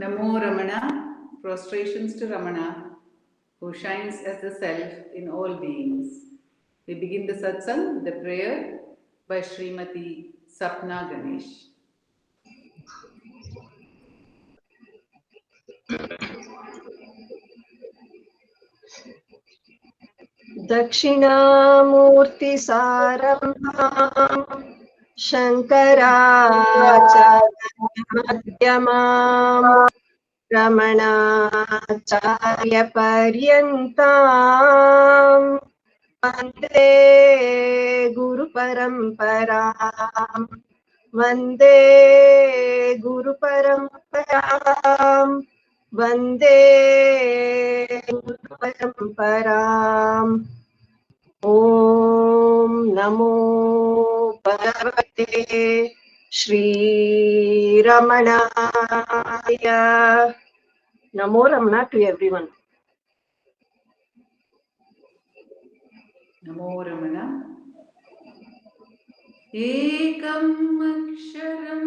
Namo Ramana, prostrations to Ramana, who shines as the self in all beings. We begin the satsang with the prayer by Srimati Sapna Ganesh. दक्षिणामूर्तिसारम्भाम् शङ्कराचार्यमध्यमाम् रमणाचार्यपर्यन्ताम् वन्दे गुरुपरम्पराम् वन्दे गुरुपरम्पराम् वन्दे गुरुपरम्पराम् ॐ नमो भगवते श्रीरमणाय. Namo Ramana to everyone. Namo Ramana. Ekam aksharam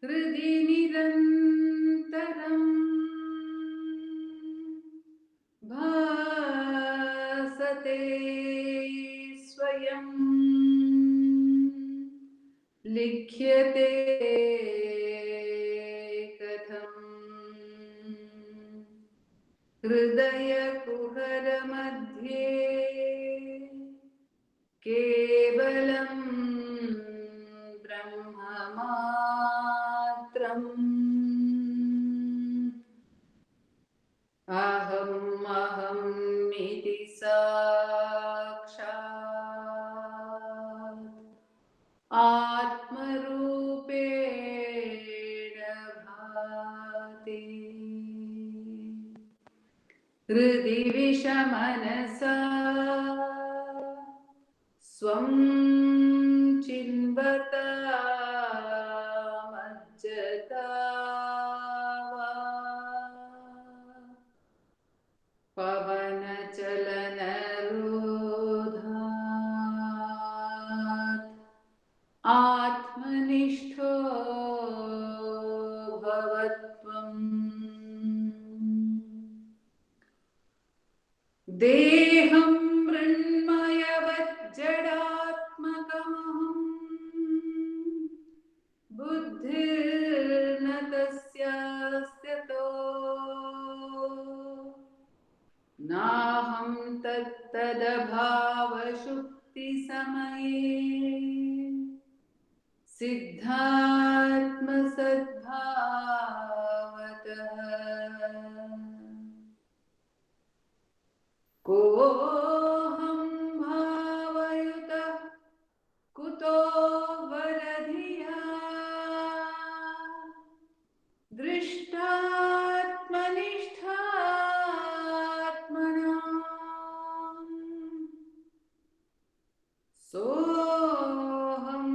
hridi nirantaram bhasate swayam likhyate katham hridaya kuhara madhye kevalam brahma matram aham aham iti sakshat atmarupena bhati hridi vishamanasa swam chinvata majjata pavana chalana rodhat atmanishto bhavatvam deham mrinmayavajjadatmakamaham buddhirna tasyasyato naham tattadabhavashukti samaye siddhatma sadbhavatah koham bhavayutah kuto varadhiya drishtatmanishtatmanam soham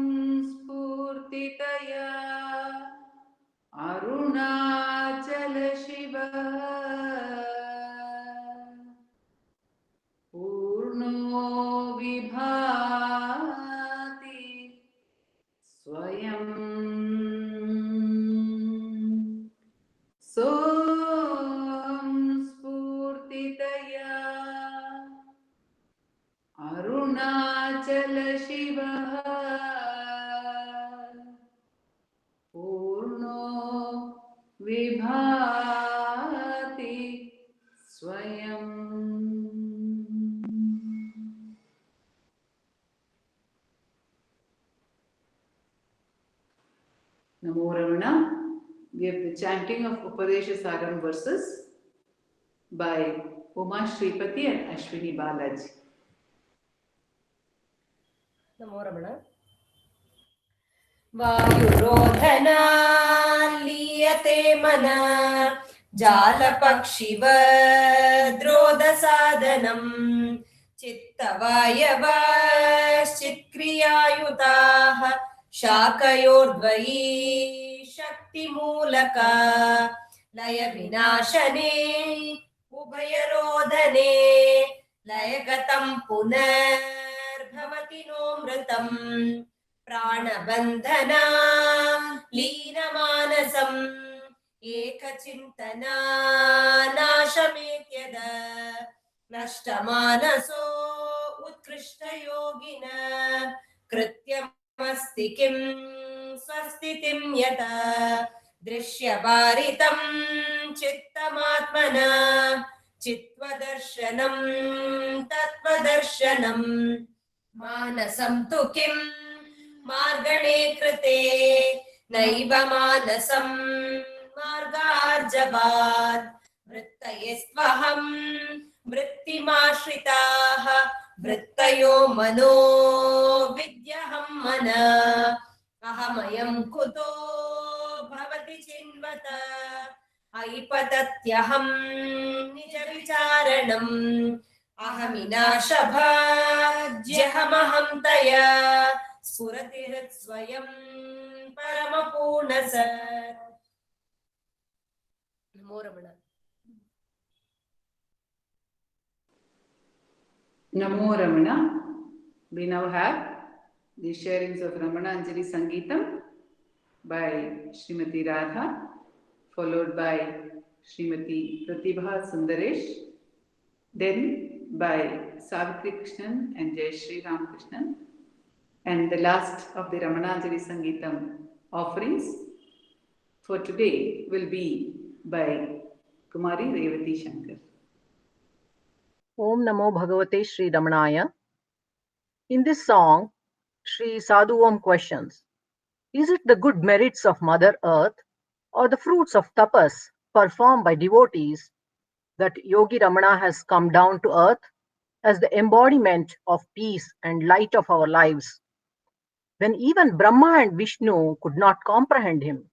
spurtitaya arunachala shiva purno vibhati swayam soham spurtitaya arunachala shiva purno vibhati swayam. Namo Ramana. We have the chanting of Upadesha Saram verses by Uma Shripati and Ashwini Balaji. Namo Ramana. वायुरोधनाल्लीयते मना जालपक्षिवद्रोदसादनम् चित्तवायवश्चित्क्रियायुताः शाकयोर्द्वयी शक्तिमूलका लयविनाशने उभयरोधने लयगतं पुनर्भवति no मृतम् प्राणबन्धना लीनमानसम् एकचिन्तना नाशमेत्यद नष्टमानसो उत्कृष्टयोगिन कृत्यमस्ति किं स्वस्तितिं यत दृश्यवारितं चित्तमात्मना चित्वदर्शनं तत्त्वदर्शनं मानसं तु किं मार्गणे कृते नैव मानसं मार्गार्जवात् वृत्तयस्त्वहं वृत्तिमाश्रिताः वृत्तयो मनो विद्यहं मन अहमयं कुतो भवति चिन्वत ऐपतत्यहं निजविचारणम् अहमिनाशभाज्यहमहं तया स्फुरति हृत्स्वयं परमपूर्णसत् नमो रमण Namo Ramana. We now have the sharings of Ramana Anjali Sangeetam by Srimati Radha, followed by Srimati Pratibha Sundaresh, then by Savitri Krishnan and Jai Shri Ramakrishnan, and the last of the Ramana Anjali Sangeetam offerings for today will be by Kumari Revati Shankar. Om Namo Bhagavate Sri Ramanaya. In this song, Sri Sadhu Om questions, is it the good merits of Mother Earth or the fruits of tapas performed by devotees that Yogi Ramana has come down to earth as the embodiment of peace and light of our lives, when even Brahma and Vishnu could not comprehend him?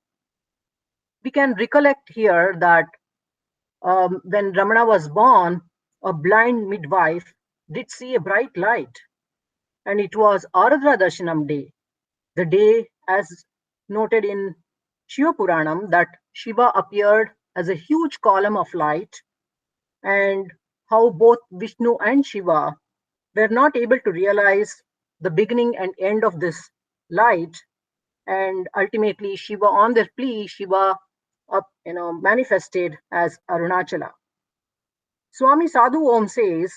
We can recollect here that when Ramana was born, a blind midwife did see a bright light, and it was Aradhra Darshanam day, the day as noted in Shiva Puranam that Shiva appeared as a huge column of light, and how both Vishnu and Shiva were not able to realize the beginning and end of this light, and ultimately Shiva, on their plea, Shiva manifested as Arunachala. Swami Sadhu Om says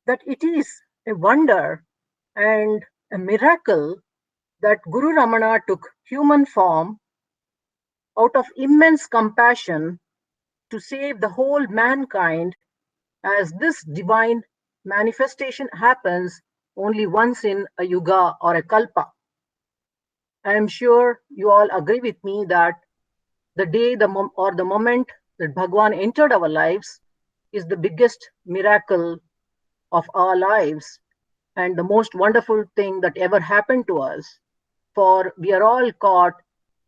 that it is a wonder and a miracle that Guru Ramana took human form out of immense compassion to save the whole mankind, as this divine manifestation happens only once in a yuga or a kalpa. I am sure you all agree with me that the day the moment that Bhagwan entered our lives is the biggest miracle of our lives and the most wonderful thing that ever happened to us, for we are all caught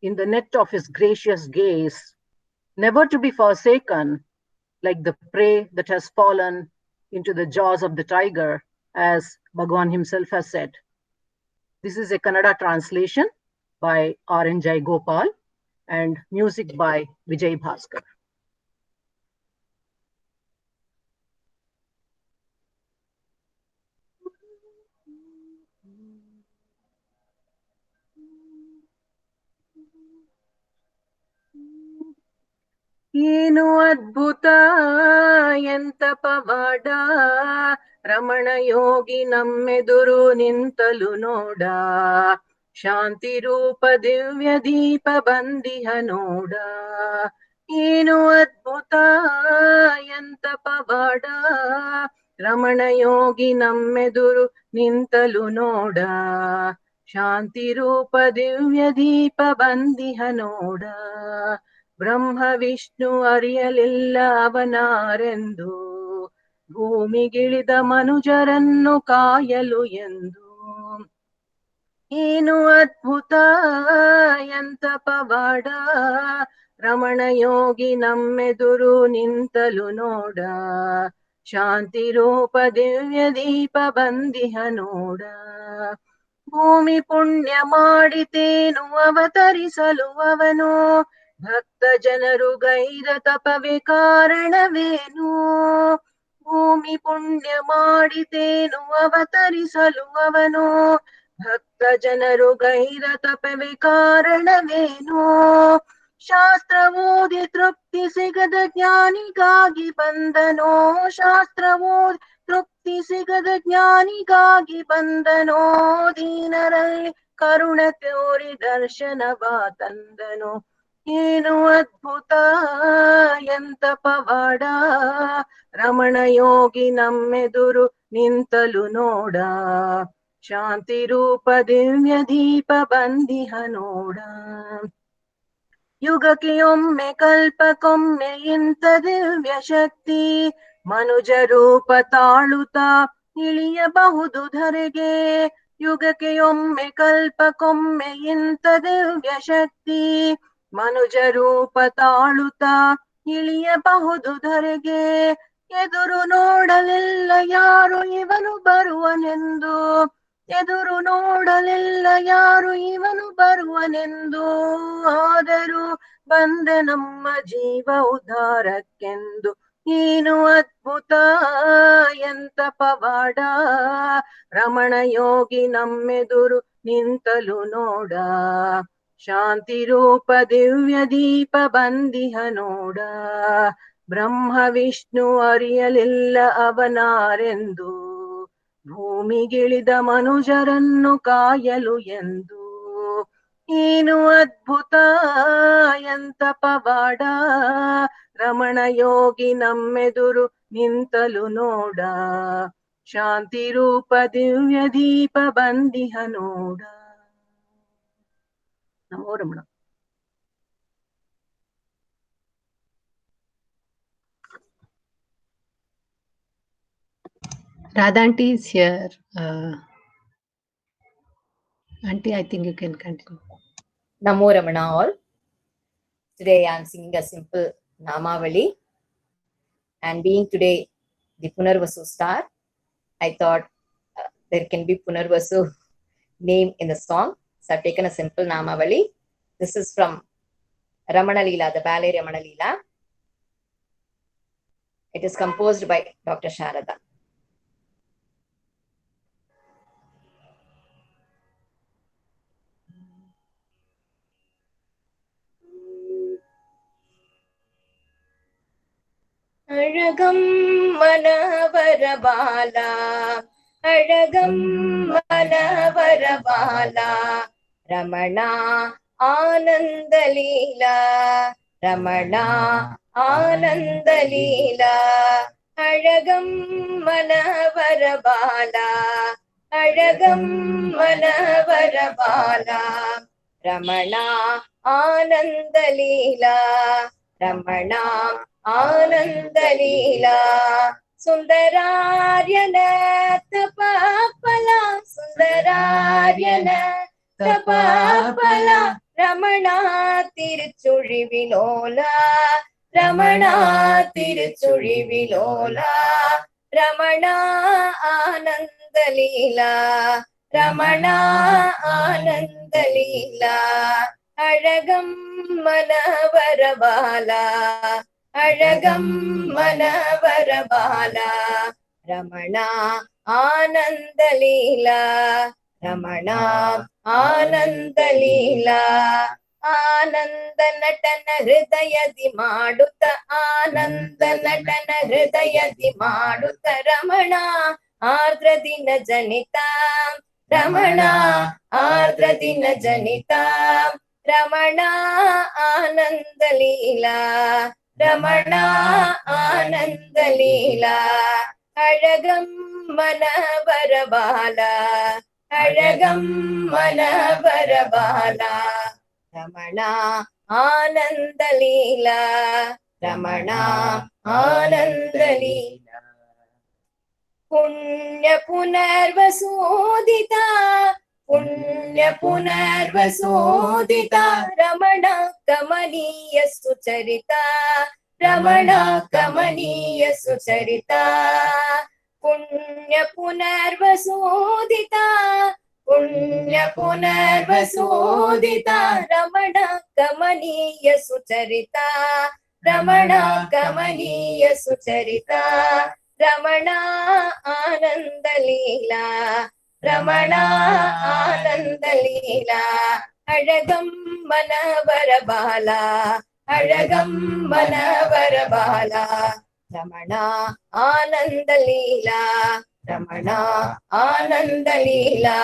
in the net of his gracious gaze, never to be forsaken, like the prey that has fallen into the jaws of the tiger, as Bhagwan himself has said. This is a Kannada translation by R.N. Jai Gopal and music by Vijay Bhaskar. ಏನು ಅದ್ಭುತ ಎಂತ ಪವಾಡ ರಮಣ ಯೋಗಿ ನಮ್ಮೆದುರು ನಿಂತಲು ನೋಡ ಶಾಂತಿ ರೂಪ ದಿವ್ಯ ದೀಪ ಬಂದಿಹ ನೋಡ ಏನು ಅದ್ಭುತ ಎಂತ ಪವಾಡ ರಮಣ ಯೋಗಿ ನಮ್ಮೆದುರು ನಿಂತಲು ನೋಡ ಶಾಂತಿ ರೂಪ ದಿವ್ಯ ದೀಪ ಬಂದಿಹ ನೋಡ ಬ್ರಹ್ಮ ವಿಷ್ಣು ಅರಿಯಲಿಲ್ಲ ಅವನಾರೆಂದು ಭೂಮಿಗಿಳಿದ ಮನುಜರನ್ನು ಕಾಯಲು ಎಂದು ಏನು ಅದ್ಭುತ ಎಂತ ಪವಾಡ ರಮಣ ಯೋಗಿ ನಮ್ಮೆದುರು ನಿಂತಲು ನೋಡ ಶಾಂತಿ ರೂಪ ದಿವ್ಯ ದೀಪ ಬಂದಿಹ ನೋಡ ಭೂಮಿ ಪುಣ್ಯ ಮಾಡಿತೇನು ಅವತರಿಸಲು ಅವನು ಭಕ್ತ ಜನರು ಗೈದ ತಪವೇ ಕಾರಣವೇನು ಭೂಮಿ ಪುಣ್ಯ ಮಾಡಿತೇನು ಅವತರಿಸಲು ಅವನು ಭಕ್ತ ಜನರು ಗೈರ ತಪವೇ ಕಾರಣವೇನೋ, ಶಾಸ್ತ್ರ ಓದಿ ತೃಪ್ತಿ ಸಿಗದ ಜ್ಞಾನಿಗಾಗಿ ಬಂದನೋ, ಶಾಸ್ತ್ರ ಓದಿ ತೃಪ್ತಿ ಸಿಗದ ಜ್ಞಾನಿಗಾಗಿ ಬಂದನೋ, ದೀನರಲ್ಲಿ ಕರುಣೆ ತೋರಿ ದರ್ಶನವ ತಂದನು. ಏನು ಅದ್ಭುತ ಎಂತ ಪವಾಡ, ರಮಣ ಯೋಗಿ ನಮ್ಮೆದುರು ನಿಂತಲು ನೋಡ, ಶಾಂತಿ ರೂಪ ದಿವ್ಯ ದೀಪ ಬಂದಿಹ ನೋಡ. ಯುಗಕ್ಕೆ ಒಮ್ಮೆ ಕಲ್ಪಕ್ಕೊಮ್ಮೆ ಇಂಥ ದಿವ್ಯ ಶಕ್ತಿ, ಮನುಜ ರೂಪ ತಾಳುತ್ತಾ ಇಳಿಯಬಹುದು ಧರೆಗೆ. ಯುಗಕ್ಕೆ ಒಮ್ಮೆ ಕಲ್ಪಕ್ಕೊಮ್ಮೆ ಇಂಥ ದಿವ್ಯ ಶಕ್ತಿ, ಮನುಜ ರೂಪ ತಾಳುತ್ತಾ ಇಳಿಯಬಹುದು ಧರೆಗೆ. ಎದುರು ನೋಡಲಿಲ್ಲ ಯಾರು ಇವನು ಬರುವನೆಂದು, ಎದುರು ನೋಡಲಿಲ್ಲ ಯಾರು ಇವನು ಬರುವನೆಂದು, ಆದರೂ ಬಂದೆ ನಮ್ಮ ಜೀವ ಉದ್ಧಾರಕ್ಕೆಂದು. ಏನು ಅದ್ಭುತ ಎಂತ ಪವಾಡ, ರಮಣ ಯೋಗಿ ನಮ್ಮೆದುರು ನಿಂತಲು ನೋಡ, ಶಾಂತಿ ರೂಪ ದಿವ್ಯ ದೀಪ ಬಂದಿಹ ನೋಡ. ಬ್ರಹ್ಮ ವಿಷ್ಣು ಅರಿಯಲಿಲ್ಲ ಅವನಾರೆಂದು, ಭೂಮಿಗಿಳಿದ ಮನುಜರನ್ನು ಕಾಯಲು ಎಂದು. ಏನು ಅದ್ಭುತ ಎಂತ ಪವಾಡ, ರಮಣ ಯೋಗಿ ನಮ್ಮೆದುರು ನಿಂತಲು ನೋಡ, ಶಾಂತಿ ರೂಪ ದಿವ್ಯ ದೀಪ ಬಂದಿಹ ನೋಡ. ನಮೋ Ramana. Radha Aunty is here. Aunty, I think you can continue. Namo Ramana all. Today I am singing a simple Namavali, and being today the Punarvasu star, I thought there can be Punarvasu name in the song. So I've taken a simple Namavali. This is from Ramana Leela, the ballet Ramana Leela. It is composed by Dr. Sharada. Azhagam மனவரபாலா, Azhagam மனவரபாலா, Ramana ஆனந்தலீலா, Ramana ஆனந்தலீலா. Azhagam மனவரபாலா, Azhagam மனவரபாலா, Ramana ஆனந்தலீலா, Ramana ஆனந்தலீலா. சுந்தராரியன தபாபலா, சுந்தராரியன தபாபலா, Ramana திருச்சுழிவிலோலா, Ramana திருச்சுழிவிலோலா, Ramana ஆனந்தலீலா, Ramana ஆனந்தலீலா. Azhagam மனவரபாலா, Azhagam மனவரபாலா, Ramana ஆனந்தலீலா, Ramana ஆனந்தலீலா. ಆನಂದ ನಟನ ಹೃದಯದಿ ಮಾಡುತ್ತ, ಆನಂದ ನಟನ ಹೃದಯದಿ ಮಾಡುತ್ತ, ರಮಣ ಆರ್ದ್ರ ದಿನ ಜನಿತ, ರಮಣ ಆರ್ದ್ರ ದಿನ ಜನಿತ, ರಮಣ ಆನಂದಲೀಲಾ, ರಮಣ ಆನಂದಲೀಲಾ. ಅழகம் ಮನವರಬಾಲ, ಅழகம் ಮನವರಬಾಲ, ರಮಣ ಆನಂದಲೀಲಾ, ರಮಣ ಆನಂದಲೀಲಾ. ಪುಣ್ಯ ಪುನರ್ವಸೋದಿತ, ಪುಣ್ಯ ಪುನರ್ವಸೋದಿತ, ರಮಣ ಕಮನೀಯ ಸುಚರಿತ, ರಮಣ ಕಮನೀಯ ಸುಚರಿತ. ಪುಣ್ಯ ಪುನರ್ವಸೋದಿತ, ಪುಣ್ಯ ಪುನರ್ವಸೋದಿತ, ರಮಣ ಕಮನೀಯ ಸುಚರಿತ, ರಮಣ ಕಮನೀಯ ಸುಚರಿತ. ರಮಣ ಆನಂದಲೀಲಾ, ರಮಣ ಆನಂದ ಲೀಲಾ ಅழகಮ್ಮನವರ ಬಾಲ ಅழಗಮ್ಮನವರ ಬಾಲ ರಮಣ ಆನಂದ ಲೀಲಾ ರಮಣ ಆನಂದ ಲೀಲಾ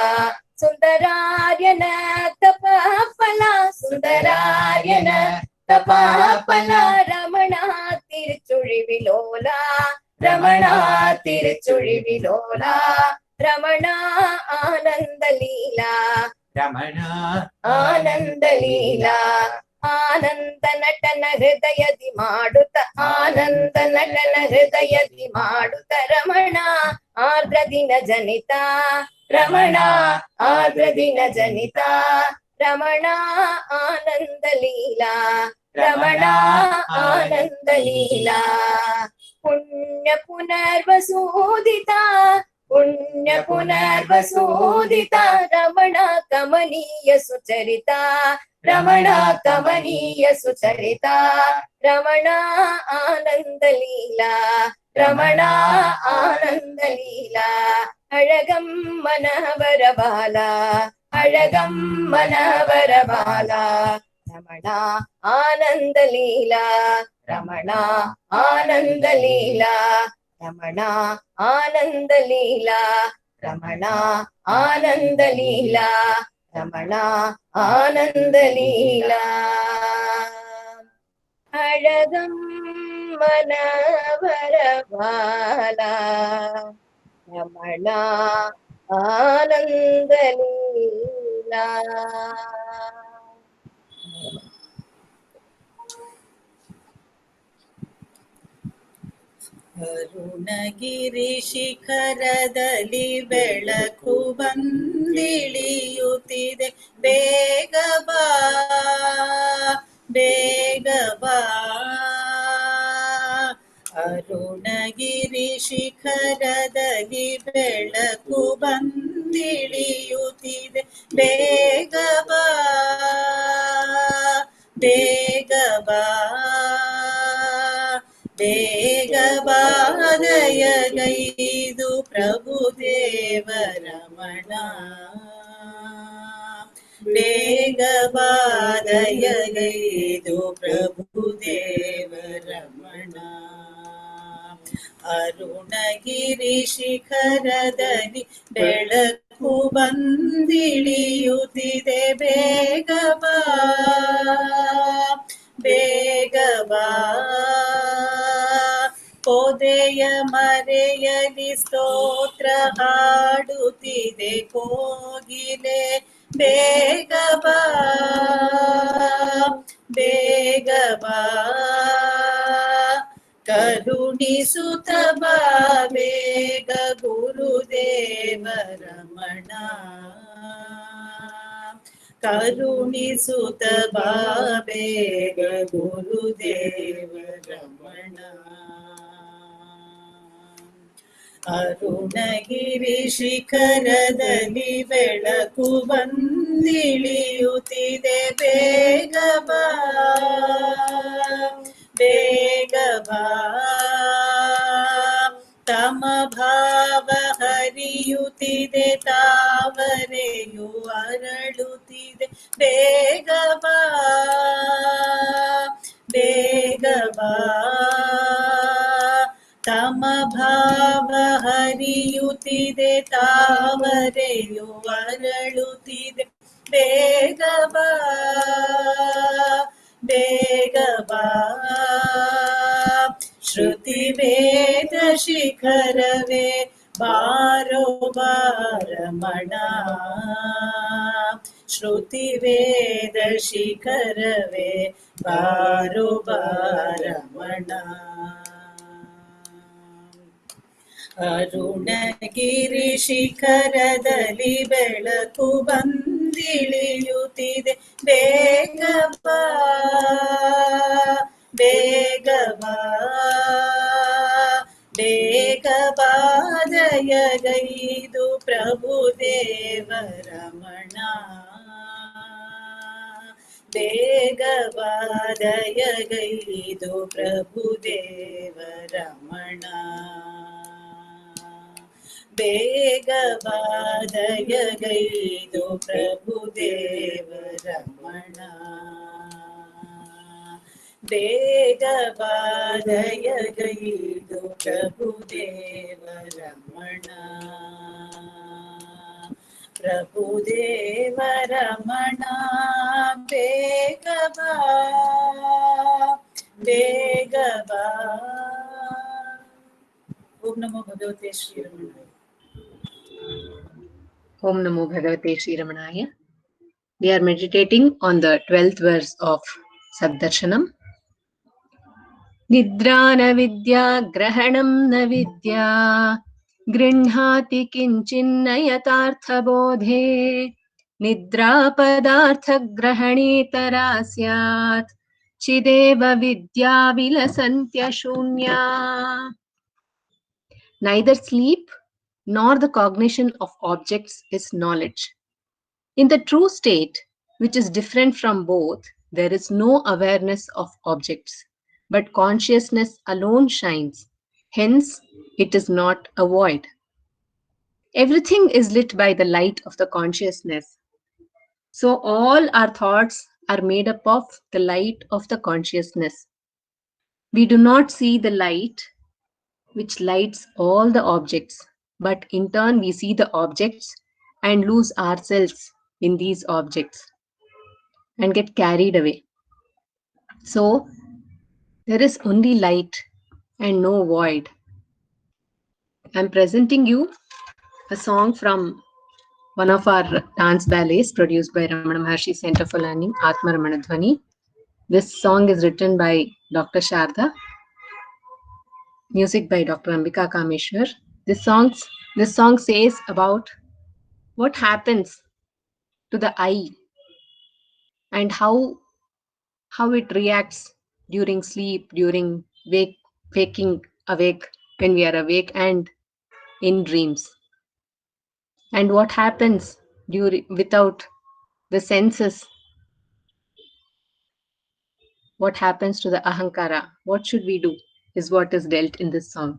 ಸುಂದರಾರ್ಯನ ತಪಫಲ ಸುಂದರಾರ್ಯನ ತಪಫಲ ರಮಣ ತಿರುಚುಳಿ ವಿಲೋಲ ರಮಣ ತಿರುಚುಳಿ ವಿಲೋಲ ರಮಣ ಆನಂದ ಲೀಲಾ ರಮಣ ಆನಂದ ಲೀಲಾ ಆನಂದ ನಟನ ಹೃದಯದಿ ಮಾಡುತ್ತ ಆನಂದ ನಟನ ಹೃದಯದಿ ಮಾಡುತ್ತ ರಮಣ ಆರ್ದ್ರ ದಿನ ಜನಿತ ರಮಣ ಆರ್ದ್ರ ದಿನ ಜನಿತ ರಮಣ ಆನಂದ ಲೀಲಾ ರಮಣ ಆನಂದ ಲೀಲಾ ಪುಣ್ಯ ಪುನರ್ವಸೂದಿತ ಪುಣ್ಯ ಪುನರ್ವಸೂದಿತ ರಮಣ ಕಮನೀಯ ಸುಚರಿತ ರಮಣ ಕಮನೀಯ ಸುಚರಿತ ರಮಣ ಆನಂದ ಲೀಲಾ ರಮಣ ಆನಂದ ಲೀಲಾ ಅழಗಮ್ಮನವರ ಬಾಲ ಅழಗಮ್ಮನವರ ಬಾಲ ರಮಣ ಆನಂದ ಲೀಲಾ ರಮಣ ಆನಂದ ಲೀಲಾ ರಮಣ ಆನಂದ ಲೀಲಾ ರಮಣ ಆನಂದ ಲೀಲಾ ರಮಣ ಆನಂದ ಲೀಲಾ ಅழಗಮ್ಮನವರ ಬಾಲ ರಮಣ ಆನಂದ ಲೀಲಾ ಅರುಣಗಿರಿ ಶಿಖರದಲ್ಲಿ ಬೆಳಕು ಬಂದಿಳಿಯುತ್ತಿದೆ ಬೇಗ ಬಾ ಬೇಗ ಬಾ ಅರುಣಗಿರಿ ಶಿಖರದಲ್ಲಿ ಬೆಳಕು ಬಂದಿಳಿಯುತ್ತಿದೆ ಬೇಗ ಬಾ ಬೇಗ ಬಾ ಬೇಗ ಬಾದಯಗೈದು ಪ್ರಭುದೇವ ರಮಣ ಬೇಗ ಬಾದಯಗೈದು ಪ್ರಭುದೇವ ರಮಣ ಅರುಣಗಿರಿ ಶಿಖರದಲ್ಲಿ ಬೆಳಕು ಬಂದಿಳಿಯುತ್ತಿದೆ ಬೇಗ ಬಾ ಬೇಗ ಬಾ ಪೊದೆಯ ಮರೆಯಲಿ ಸ್ತೋತ್ರ ಹಾಡುತ್ತಿದೆ ಕೋಗಿಲೆ ಬೇಗ ಬಾ ಬೇಗ ಬಾ ಕರುಣಿಸುತ್ತ ಬಾ ಬೇಗ ಗುರುದೇವ ರಮಣ ಕರುಣಿಸುತ್ತ ಬಾ ಬೇಗ ಗುರುದೇವ ರಮಣ ಅರುಣಗಿರಿ ಶಿಖರದಲ್ಲಿ ಬೆಳಕು ಬಂದಿಳಿಯುತ್ತಿದೆ ಬೇಗ ಬಾ ಬೇಗ ಬಾ ತಮ ಭಾವ ಹರಿಯುತ್ತಿದೆ ತಾವರೆಯು ಅರಳುತ್ತಿದೆ ಬೇಗ ಬಾ ಬೇಗ ಬಾ ತಮ ಭಾವ ಹರಿಯುತ್ತಿದೆ ತಾವರೆಯು ಅರಳುತ್ತಿದೆ ಬೇಗ ಬಾ ಬೇಗ ಬಾ ಶ್ರುತಿ ವೇದ ಶಿಖರವೇ ಬಾರೋ ಬಾರಮಣ ಶ್ರುತಿ ವೇದ ಶಿಖರವೇ ಬಾರೋ ಬಾರಮಣ ಅರುಣಗಿರಿ ಶಿಖರದಲ್ಲಿ ಬೆಳಕು ಬಂದಿಳಿಯುತ್ತಿದೆ ಬೇಗ ಬಾ ಬೇಗ ಬಾ ಬೇಗ ಬಾದಯಗೈದು ಪ್ರಭುದೇವ ರಮಣ ಬೇಗ ಬಾದಯಗೈದು ಪ್ರಭುದೇವ ರಮಣ ಬೇಗವಾದಯಗೈದು ಪ್ರಭುದೇವ ರಮಣ ಬೇಗವಾದಯಗೈದು ಪ್ರಭುದೇವ ರಮಣ ಪ್ರಭುದೇವ ರಮಣ ಬೇಗವಾ ಬೇಗವಾ. ಓಂ ನಮೋ ಭಗವತೆ ಶ್ರೀರಮಣಾಯ. Om Namo Bhagavate Sri Ramanaya. We are meditating on the 12th verse of Sabdarshanam. Nidra na vidya grahanam na vidya grinhati kinchinna yatartha bodhe nidra padartha grahanetara syat chideva vidya vilasantya shunya. Neither sleep nor the cognition of objects is knowledge. In the true state, which is different from both, there is no awareness of objects, but consciousness alone shines. Hence, it is not a void. Everything is lit by the light of the consciousness. So all our thoughts are made up of the light of the consciousness. We do not see the light which lights all the objects, but in turn we see the objects and lose ourselves in these objects and get carried away. So there is only light and no void. I'm presenting you a song from one of our dance ballets produced by Ramana Maharshi Center for Learning, Atma Ramana Dhwani. This song is written by Dr. Sharda, music by Dr. Ambika Kameshwar. This song says about what happens to the eye and how it reacts during sleep, during waking awake, when we are awake, and in dreams, and what happens without the senses. What happens to the ahankara? What should we do is what is dealt in this song.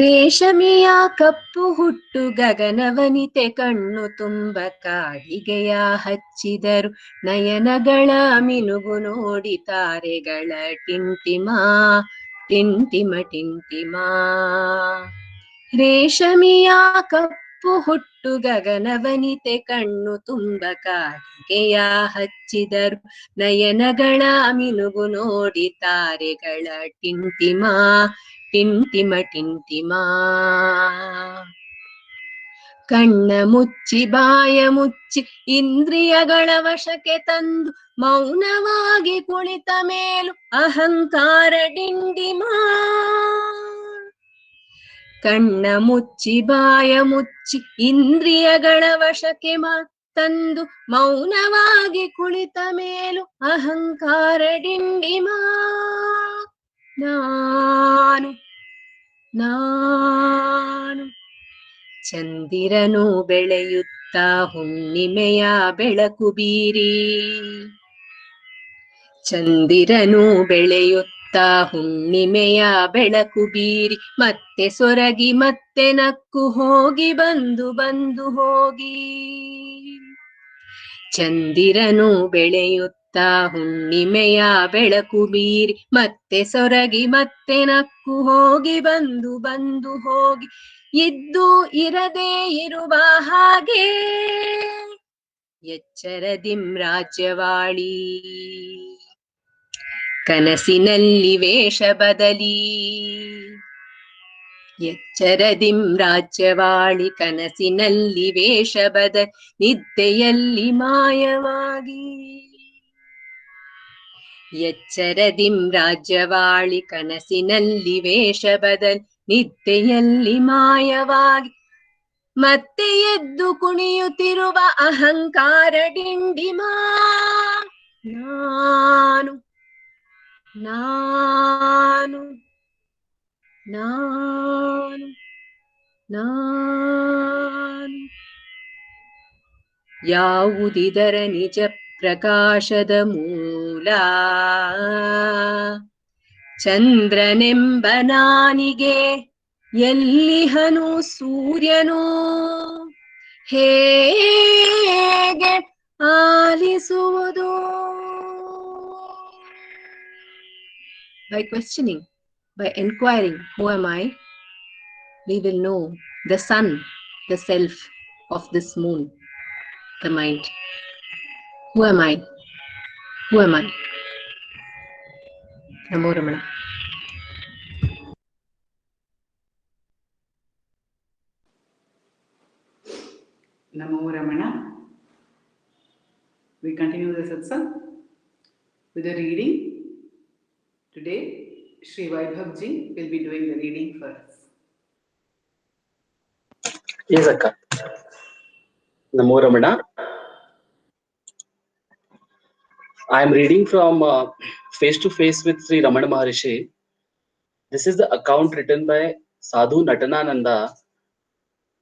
ರೇಷಮಿಯ ಕಪ್ಪು ಹುಟ್ಟು ಗಗನವನಿತೆ ಕಣ್ಣು ತುಂಬ ಕಾಡಿಗೆಯ ಹಚ್ಚಿದರು ನಯನಗಳ ಮಿನುಗು ನೋಡಿ ತಾರೆಗಳ ಟಿಂಟಿಮ ಟಿಂಟಿಮ ಟಿಂಟಿಮ. ರೇಷಮಿಯ ಕಪ್ಪು ಹುಟ್ಟು ಗಗನವನಿತೆ ಕಣ್ಣು ತುಂಬ ಕಾಡಿಗೆಯ ಹಚ್ಚಿದರು ನಯನಗಳ ಮಿನುಗು ನೋಡಿ ತಾರೆಗಳ ಟಿಂಟಿಮ ಟಿಂಟಿಮ ಟಿಂಟಿಮ. ಕಣ್ಣ ಮುಚ್ಚಿ ಬಾಯ ಮುಚ್ಚಿ ಇಂದ್ರಿಯಗಳ ವಶಕ್ಕೆ ತಂದು ಮೌನವಾಗಿ ಕುಳಿತ ಮೇಲು ಅಹಂಕಾರ ಡಿಂಡಿಮ. ಕಣ್ಣ ಮುಚ್ಚಿ ಬಾಯ ಮುಚ್ಚಿ ಇಂದ್ರಿಯಗಳ ವಶಕ್ಕೆ ತಂದು ಮೌನವಾಗಿ ಕುಳಿತ ಮೇಲು ಅಹಂಕಾರ ಡಿಂಡಿಮ. ನಾನು ನಾನು ಚಂದಿರನು ಬೆಳೆಯುತ್ತ ಹುಣ್ಣಿಮೆಯ ಬೆಳಕು ಬೀರಿ, ಚಂದಿರನು ಬೆಳೆಯುತ್ತ ಹುಣ್ಣಿಮೆಯ ಬೆಳಕು ಬೀರಿ ಮತ್ತೆ ಸೊರಗಿ ಮತ್ತೆ ನಕ್ಕು ಹೋಗಿ ಬಂದು ಬಂದು ಹೋಗಿ. ಚಂದಿರನು ಬೆಳೆಯುತ್ತ ಹುಣ್ಣಿಮೆಯ ಬೆಳಕು ಬೀರಿ ಮತ್ತೆ ಸೊರಗಿ ಮತ್ತೆ ನಕ್ಕು ಹೋಗಿ ಬಂದು ಬಂದು ಹೋಗಿ. ಇದ್ದು ಇರದೇ ಇರುವ ಹಾಗೆ ಎಚ್ಚರದಿಂ ರಾಜ್ಯವಾಳಿ, ಕನಸಿನಲ್ಲಿ ವೇಷ ಬದಲಿ. ಎಚ್ಚರದಿಂ ರಾಜ್ಯವಾಳಿ ಕನಸಿನಲ್ಲಿ ವೇಷ ಬದಲಿ ನಿದ್ದೆಯಲ್ಲಿ ಮಾಯವಾಗಿ. ಎಚ್ಚರದಿಂ ರಾಜ್ಯವಾಳಿ ಕನಸಿನಲ್ಲಿ ವೇಷ ಬದಲಿ ನಿದ್ದೆಯಲ್ಲಿ ಮಾಯವಾಗಿ ಮತ್ತೆ ಎದ್ದು ಕುಣಿಯುತ್ತಿರುವ ಅಹಂಕಾರ ಡಿಂಡಿಮ. ನಾನು ನಾನು ನಾನು ನಾನು ಯಾವುದಿದರ ನಿಜ ಪ್ರಕಾಶದ ಮೂಲ, ಚಂದ್ರನೆಂಬನಾನಿಗೆ ಎಲ್ಲಿಹನು ಸೂರ್ಯನು ಹೇಗೆ ಆಲಿಸುವುದು. By questioning, by inquiring, who am I? We will know the sun, the self of this moon, the mind. Who am I? Who am I? Namo Ramana. Namo Ramana. We continue the satsang with a reading. Today, Sri Vaibhavji will be doing the reading for us. Yes, Akka. Namo Ramana. I am reading from Face to Face with Sri Ramana Maharishi. This is the account written by Sadhu Natanananda,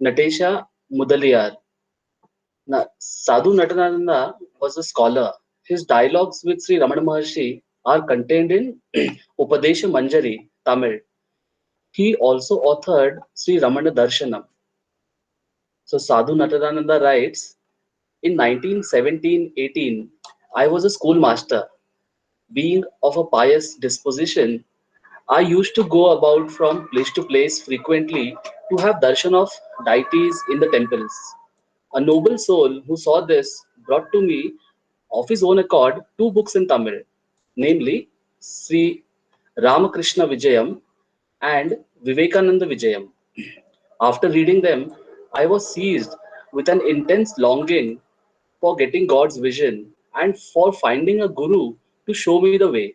Natesha Mudaliar. Now, Sadhu Natanananda was a scholar. His dialogues with Sri Ramana Maharshi are contained in Upadesha Manjari, Tamil. He also authored Sri Ramana Darshanam. So Sadhu Natanananda writes, in 1917-18, I was a schoolmaster. Being of a pious disposition, I used to go about from place to place frequently to have darshan of deities in the temples. A noble soul who saw this brought to me of his own accord two books in Tamil, namely Sri Ramakrishna Vijayam and Vivekananda Vijayam. After reading them, I was seized with an intense longing for getting God's vision and for finding a guru to show me the way.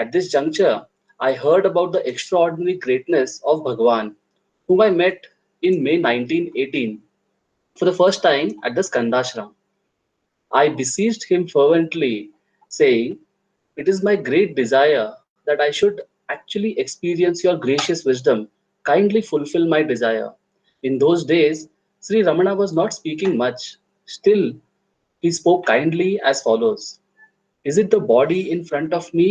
At this juncture, I heard about the extraordinary greatness of Bhagwan, whom I met in May 1918 for the first time at the Skandashram. I beseeched him fervently, saying, "It is my great desire that I should actually experience your gracious wisdom. Kindly fulfill my desire." In those days, Sri Ramana was not speaking much. Still, he spoke kindly as follows. Is it the body in front of me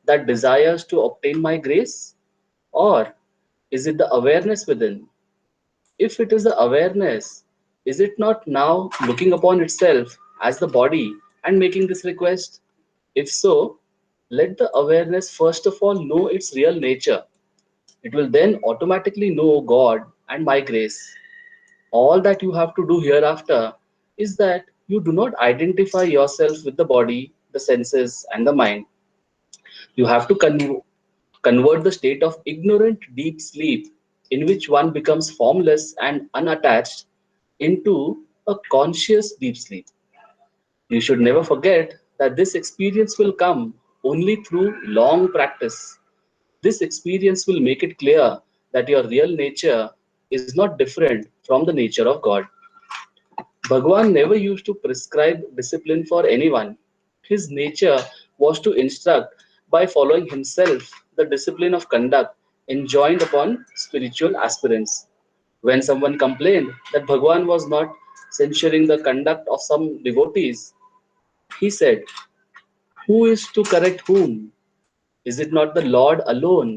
that desires to obtain my grace? Or is it the awareness within? If it is the awareness, is it not now looking upon itself as the body and making this request? If so, let the awareness first of all know its real nature. It will then automatically know God and my grace. All that you have to do hereafter is that you do not identify yourself with the body, the senses, and the mind. You have to convert the state of ignorant deep sleep, in which one becomes formless and unattached, into a conscious deep sleep. You should never forget that this experience will come only through long practice. This experience will make it clear that your real nature is not different from the nature of God. Bhagwan never used to prescribe discipline for anyone. His nature was to instruct by following himself the discipline of conduct enjoined upon spiritual aspirants. When someone complained that Bhagwan was not censuring the conduct of some devotees, he said, "Who is to correct whom? Is it not the Lord alone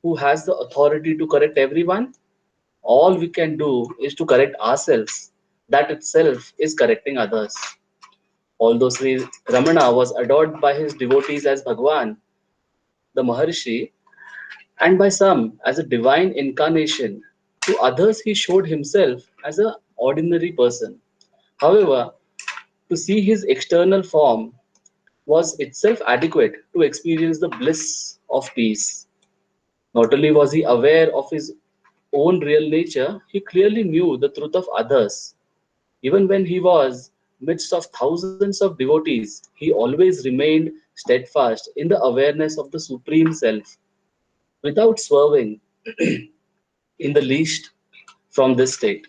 who has the authority to correct everyone? All we can do is to correct ourselves. That itself is correcting others." Although Sri Ramana was adored by his devotees as Bhagwan, the Maharshi, and by some as a divine incarnation, to others he showed himself as an ordinary person. However, to see his external form was itself adequate to experience the bliss of peace. Not only was he aware of his own real nature, he clearly knew the truth of others. Even when he was midst of thousands of devotees, he always remained steadfast in the awareness of the Supreme Self, without swerving in the least from this state.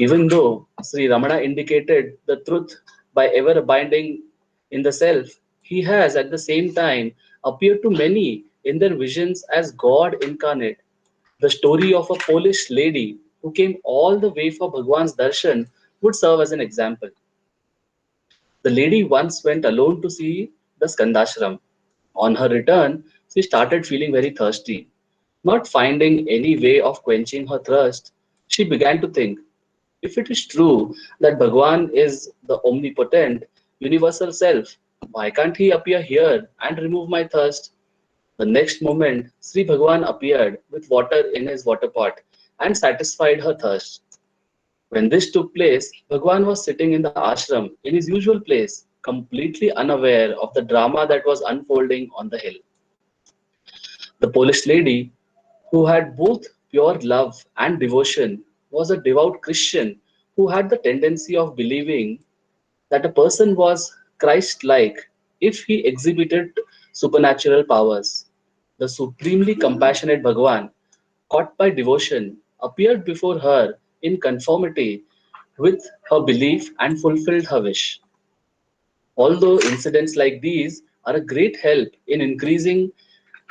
Even though Sri Ramana indicated the truth by ever abiding in the self, he has at the same time appeared to many in their visions as God incarnate. The story of a Polish lady who came all the way for Bhagwan's darshan would serve as an example. The lady once went alone to see the Skandashram. On her return, she started feeling very thirsty. Not finding any way of quenching her thirst, she began to think, if it is true that Bhagwan is the omnipotent, universal self, why can't he appear here and remove my thirst? The next moment, Sri Bhagwan appeared with water in his water pot and satisfied her thirst. When this took place, Bhagwan was sitting in the ashram in his usual place, completely unaware of the drama that was unfolding on the hill. The Polish lady, who had both pure love and devotion, was a devout Christian who had the tendency of believing that a person was Christ like if he exhibited supernatural powers. The supremely compassionate Bhagwan, caught by devotion, appeared before her in conformity with her belief and fulfilled her wish. Although incidents like these are a great help in increasing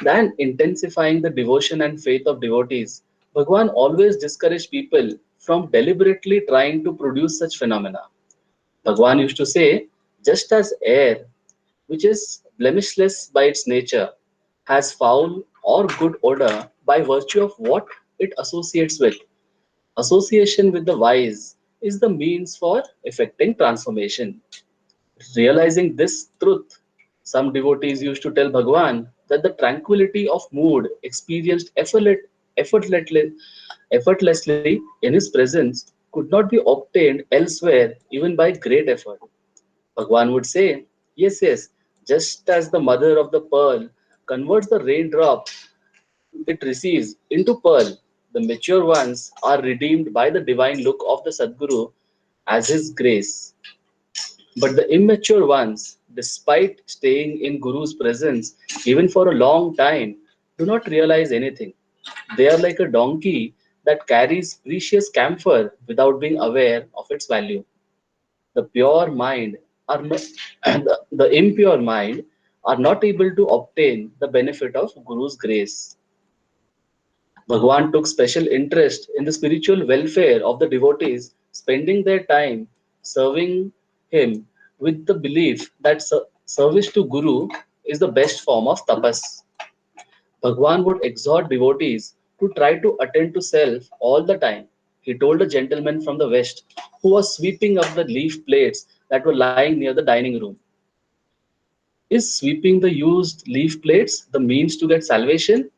and intensifying the devotion and faith of devotees, Bhagwan always discouraged people from deliberately trying to produce such phenomena. Bhagwan used to say, just as air, which is blemishless by its nature, has foul or good odor by virtue of what it associates with, association with the wise is the means for effecting transformation. Realizing this truth, some devotees used to tell Bhagwan that the tranquility of mood experienced effortlessly, effortlessly in his presence could not be obtained elsewhere even by great effort. Bhagwan would say, yes, yes, just as the mother of the pearl converts the raindrop it receives into pearl, the mature ones are redeemed by the divine look of the Sadguru as his grace. But the immature ones, despite staying in Guru's presence even for a long time, do not realize anything. They are like a donkey that carries precious camphor without being aware of its value. The pure mind are not, the impure mind are not able to obtain the benefit of Guru's grace. Bhagwan took special interest in the spiritual welfare of the devotees, spending their time serving him with the belief that service to Guru is the best form of tapas. Bhagwan would exhort devotees to try to attend to self all the time. He told a gentleman from the west who was sweeping up the leaf plates that were lying near the dining room, is sweeping the used leaf plates the means to get salvation?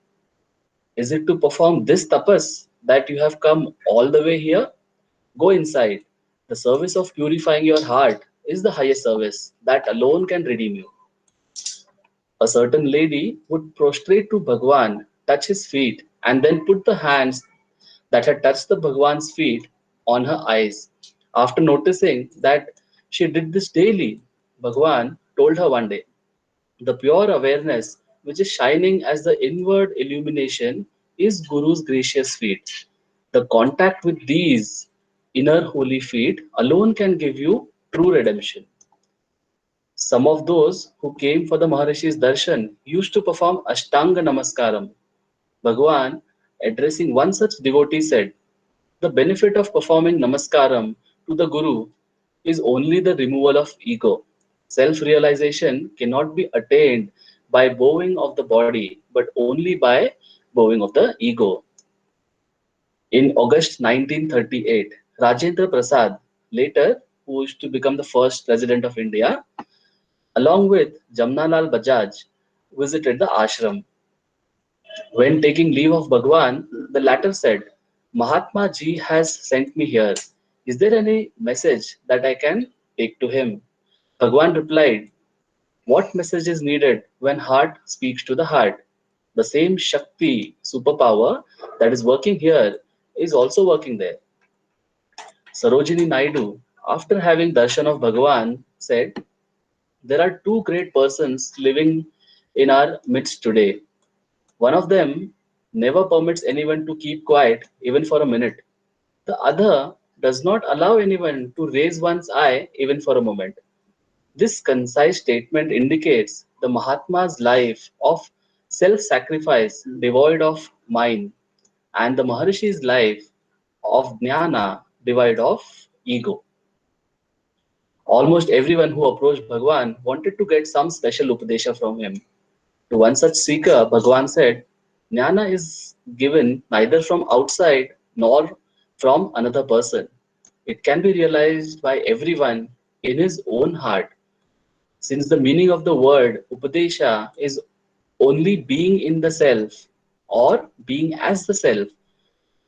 Is it to perform this tapas that you have come all the way here? Go inside. The service of purifying your heart is the highest service that alone can redeem you. A certain lady would prostrate to Bhagwan, touch his feet, and then put the hands that had touched the Bhagwan's feet on her eyes. After noticing that she did this daily, Bhagwan told her one day, the pure awareness which is shining as the inward illumination is Guru's gracious feet. The contact with these inner holy feet alone can give you true redemption. Some of those who came for the Maharishi's darshan used to perform Ashtanga Namaskaram. Bhagwan, addressing one such devotee, said, the benefit of performing Namaskaram to the Guru is only the removal of ego. Self realization cannot be attained by bowing of the body, but only by bowing of the ego. In August 1938, Rajendra Prasad, later who is to become the first president of India, along with Jamnalal Bajaj, visited the ashram. When taking leave of Bhagwan, the latter said, Mahatma Ji has sent me here. Is there any message that I can take to him? Bhagwan replied, what message is needed when heart speaks to the heart? The same Shakti, superpower that is working here is also working there. Sarojini Naidu, after having darshan of Bhagwan, said, there are two great persons living in our midst today. One of them never permits anyone to keep quiet even for a minute. The other does not allow anyone to raise one's eye even for a moment. This concise statement indicates the Mahatma's life of self sacrifice devoid of mind, and the Maharishi's life of jnana devoid of ego. Almost everyone who approached Bhagwan wanted to get some special upadesha from him. To one such seeker, Bhagavan said, Jnana is given neither from outside nor from another person. It can be realized by everyone in his own heart. Since the meaning of the word Upadesha is only being in the self or being as the self,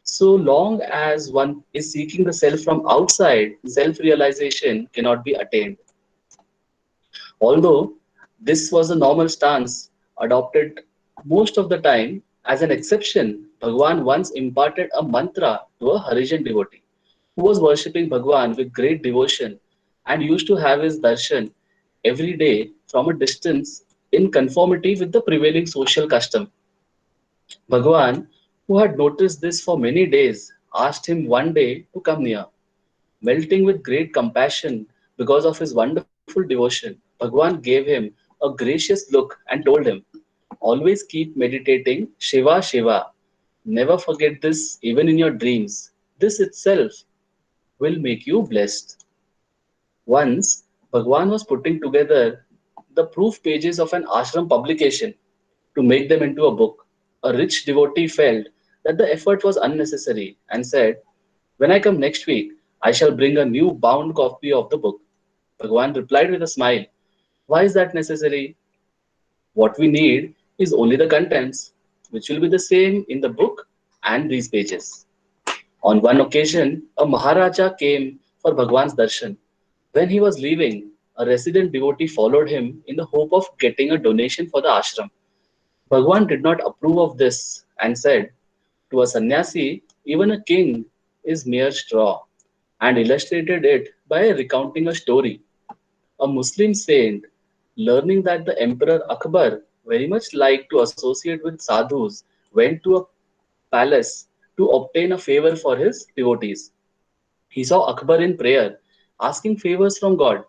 so long as one is seeking the self from outside, self realization cannot be attained. Although this was a normal stance adopted most of the time, as an exception, Bhagwan once imparted a mantra to a Harijan devotee who was worshipping Bhagwan with great devotion and used to have his darshan every day from a distance in conformity with the prevailing social custom. Bhagwan, who had noticed this for many days, asked him one day to come near. Melting with great compassion because of his wonderful devotion, Bhagwan gave him a gracious look and told him, always keep meditating Shiva Shiva. Never forget this even in your dreams. This itself will make you blessed. Once, Bhagwan was putting together the proof pages of an ashram publication to make them into a book. A rich devotee felt that the effort was unnecessary and said, when I come next week, I shall bring a new bound copy of the book. Bhagwan replied with a smile, why is that necessary? What we need is only the contents, which will be the same in the book and these pages. On one occasion, a Maharaja came for Bhagwan's darshan. When he was leaving, a resident devotee followed him in the hope of getting a donation for the ashram. Bhagwan did not approve of this and said, to a sannyasi, even a king is mere straw, and illustrated it by recounting a story. A Muslim saint, learning that the Emperor Akbar very much liked to associate with sadhus, went to a palace to obtain a favor for his devotees. He saw Akbar in prayer, asking favors from God.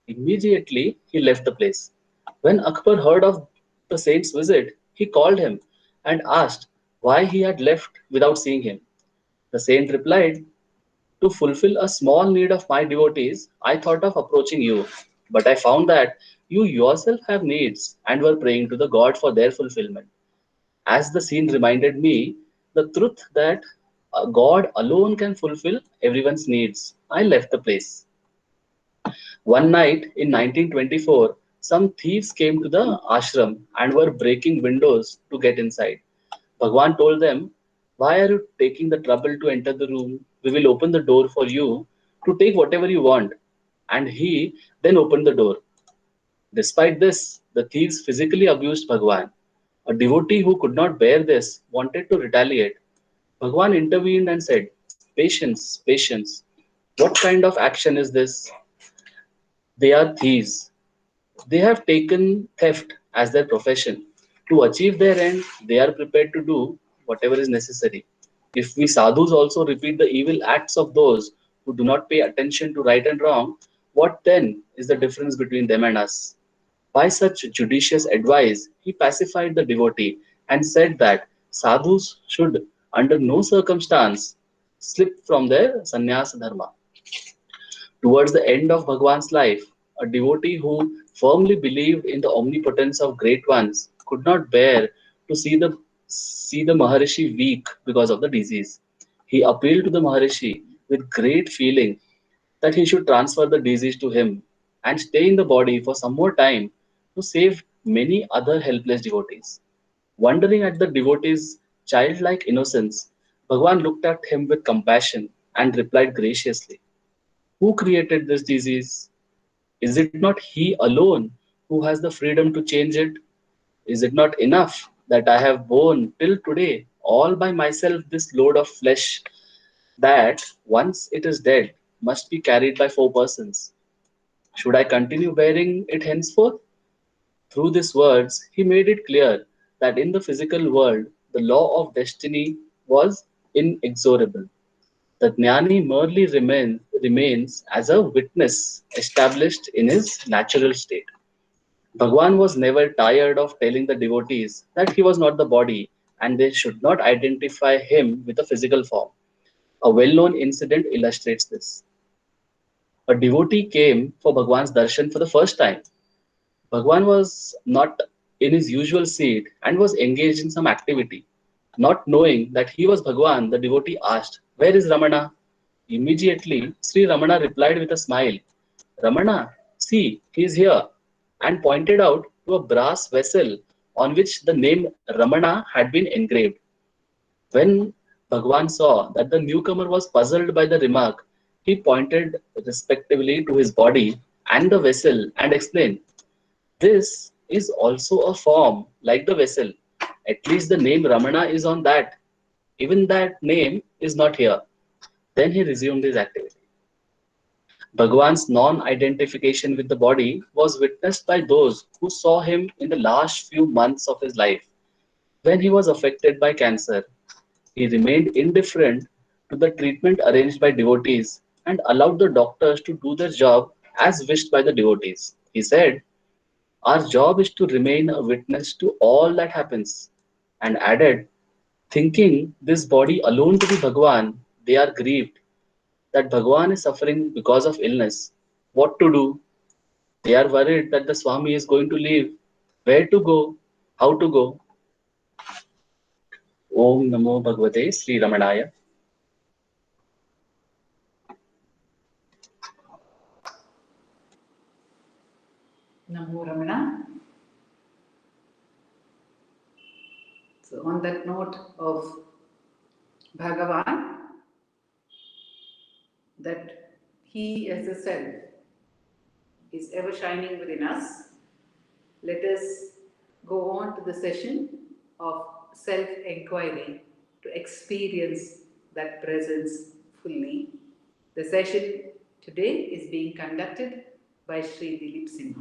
Immediately, he left the place. When Akbar heard of the saint's visit, he called him and asked why he had left without seeing him. The saint replied, to fulfill a small need of my devotees, I thought of approaching you, but I found that you yourself have needs and were praying to the God for their fulfillment. As the scene reminded me, the truth that God alone can fulfill everyone's needs, I left the place. One night in 1924, some thieves came to the ashram and were breaking windows to get inside. Bhagwan told them, why are you taking the trouble to enter the room? We will open the door for you to take whatever you want. And he then opened the door. Despite this, the thieves physically abused Bhagwan. A devotee who could not bear this wanted to retaliate. Bhagwan intervened and said, patience, patience. What kind of action is this? They are thieves. They have taken theft as their profession. To achieve their end, they are prepared to do whatever is necessary. If we sadhus also repeat the evil acts of those who do not pay attention to right and wrong, what then is the difference between them and us? By such judicious advice, he pacified the devotee and said that sadhus should, under no circumstance, slip from their sannyas dharma. Towards the end of Bhagwan's life, a devotee who firmly believed in the omnipotence of great ones could not bear to see the Maharishi weak because of the disease. He appealed to the Maharishi with great feeling that he should transfer the disease to him and stay in the body for some more time to save many other helpless devotees. Wondering at the devotee's childlike innocence, Bhagwan looked at him with compassion and replied graciously, who created this disease? Is it not He alone who has the freedom to change it? Is it not enough that I have borne till today all by myself this load of flesh that, once it is dead, must be carried by four persons? Should I continue bearing it henceforth? Through these words, he made it clear that in the physical world, the law of destiny was inexorable. The Jnani merely remains as a witness established in his natural state. Bhagwan was never tired of telling the devotees that he was not the body and they should not identify him with a physical form. A well known incident illustrates this. A devotee came for Bhagwan's darshan for the first time. Bhagwan was not in his usual seat and was engaged in some activity. Not knowing that he was Bhagwan, the devotee asked, "Where is Ramana?" Immediately, Sri Ramana replied with a smile, "Ramana, see, he is here," and pointed out to a brass vessel on which the name Ramana had been engraved. When Bhagwan saw that the newcomer was puzzled by the remark, he pointed respectively to his body and the vessel and explained, "This is also a form like the vessel. At least the name Ramana is on that. Even that name is not here." Then he resumed his activity. Bhagwan's non-identification with the body was witnessed by those who saw him in the last few months of his life. When he was affected by cancer, he remained indifferent to the treatment arranged by devotees and allowed the doctors to do their job as wished by the devotees. He said, "Our job is to remain a witness to all that happens," and added, "Thinking this body alone to be Bhagwan, they are grieved that Bhagwan is suffering because of illness. What to do? They are worried that the Swami is going to leave. Where to go? How to go?" Om Namo Bhagavate Sri Ramanaya. Namo Ramana. So, on that note of Bhagavan, that he as a self is ever shining within us, let us go on to the session of self inquiry to experience that presence fully. The session today is being conducted by Sri Dilip Singh.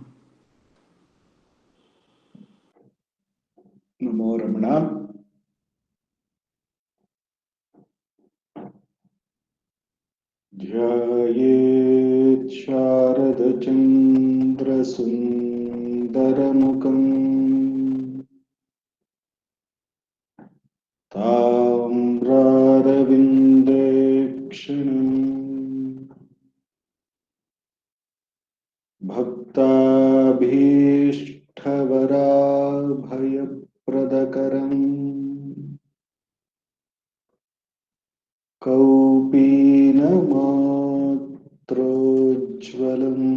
Namo Ramana. ध्यायेत् शारदचन्द्रसुन्दरमुखम् ताम्रारविन्देक्षणम् भक्ताभीष्टवराभयप्रदकरम् कौपीनमात्रोज्ज्वलम्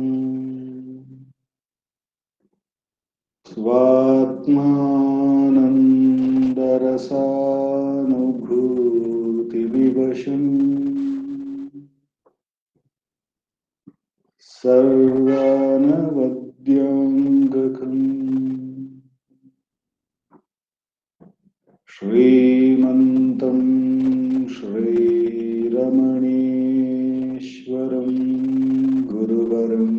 स्वात्मानन्दरसानुभूतिविवशम् सर्वानवद्याङ्गकम् श्रीमन्तं श्रीरमणीश्वरं गुरुवरम्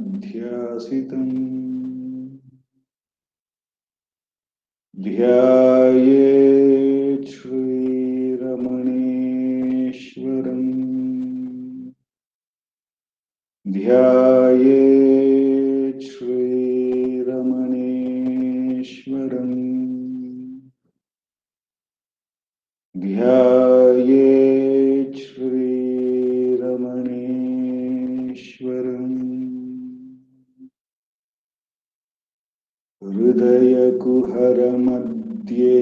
योगासनाध्यासितम् ध्यायेत् श्रीरमणेश्वरम् ध्यायेत् श्रीरमणेश्वरम् ध्यायेत् श्रीरमणेश्वरम् हृदयकुहरमध्ये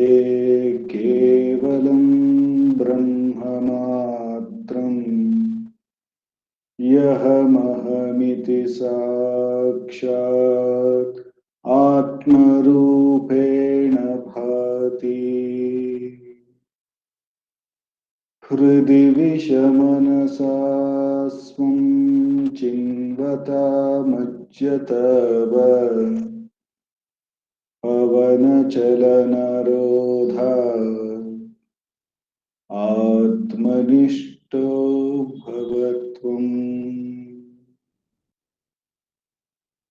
केवलं ब्रह्ममात्रम् यहमहमिति साक्षात् आत्मरूपेण भाति हृदि विषमनसा स्वं चिन्वतामज्जतव पवनचलनरोधा आत्मनिष्ठो भवत्वम्.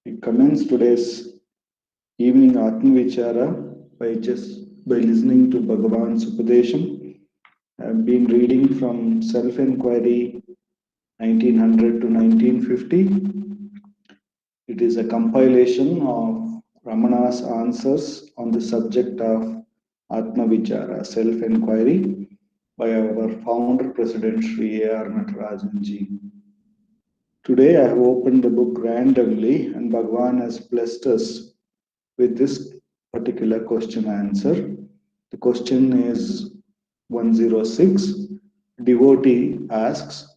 We commence today's evening Atma Vichara by listening to Bhagavan's Upadesham. I have been reading from Self-Inquiry 1900 to 1950. It is a compilation of Ramana's answers on the subject of Atma Vichara, self-inquiry, by our founder, President Sri A.R. Natarajan ji. Today I have opened the book randomly and Bhagavan has blessed us with this particular question answer. The question is 106. Devotee asks,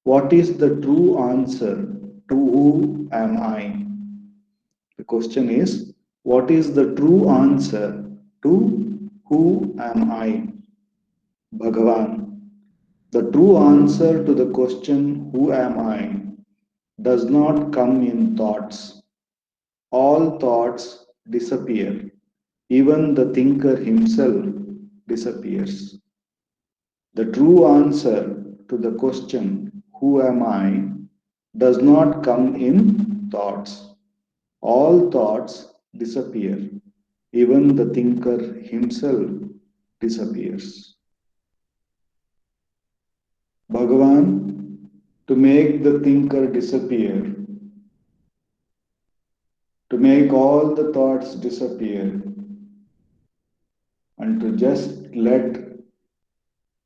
what is the true answer to who am I? The question is, what is the true answer to who am I? Bhagavan. The true answer to the question, who am I, does not come in thoughts. All thoughts disappear. Even the thinker himself disappears. The true answer to the question, who am I, does not come in thoughts. All thoughts disappear. Even the thinker himself disappears. Bhagavan, to make the thinker disappear, to make all the thoughts disappear, and to just let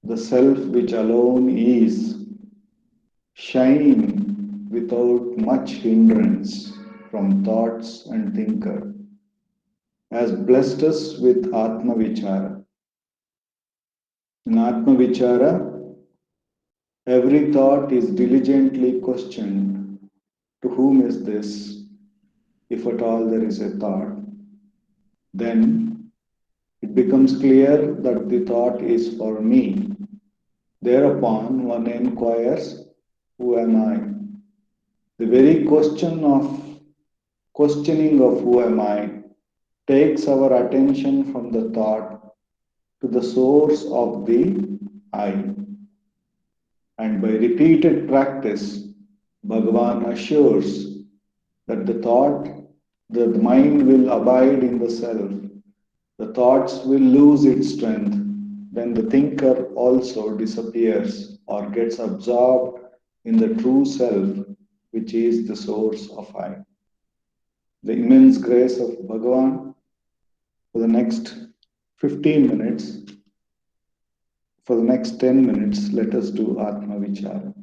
the self which alone is shine without much hindrance from thoughts and thinker, has blessed us with Atma Vichara. In Atma Vichara, every thought is diligently questioned. To whom is this? If at all there is a thought, then it becomes clear that the thought is for me. Thereupon one inquires, who am I? The very questioning of who am I takes our attention from the thought to the source of the I. And by repeated practice, Bhagavan assures that the mind will abide in the self. The thoughts will lose its strength. Then the thinker also disappears or gets absorbed in the true self, which is the source of I. The immense grace of Bhagavan. For the next 15 minutes, for the next 10 minutes, let us do Atma Vichara.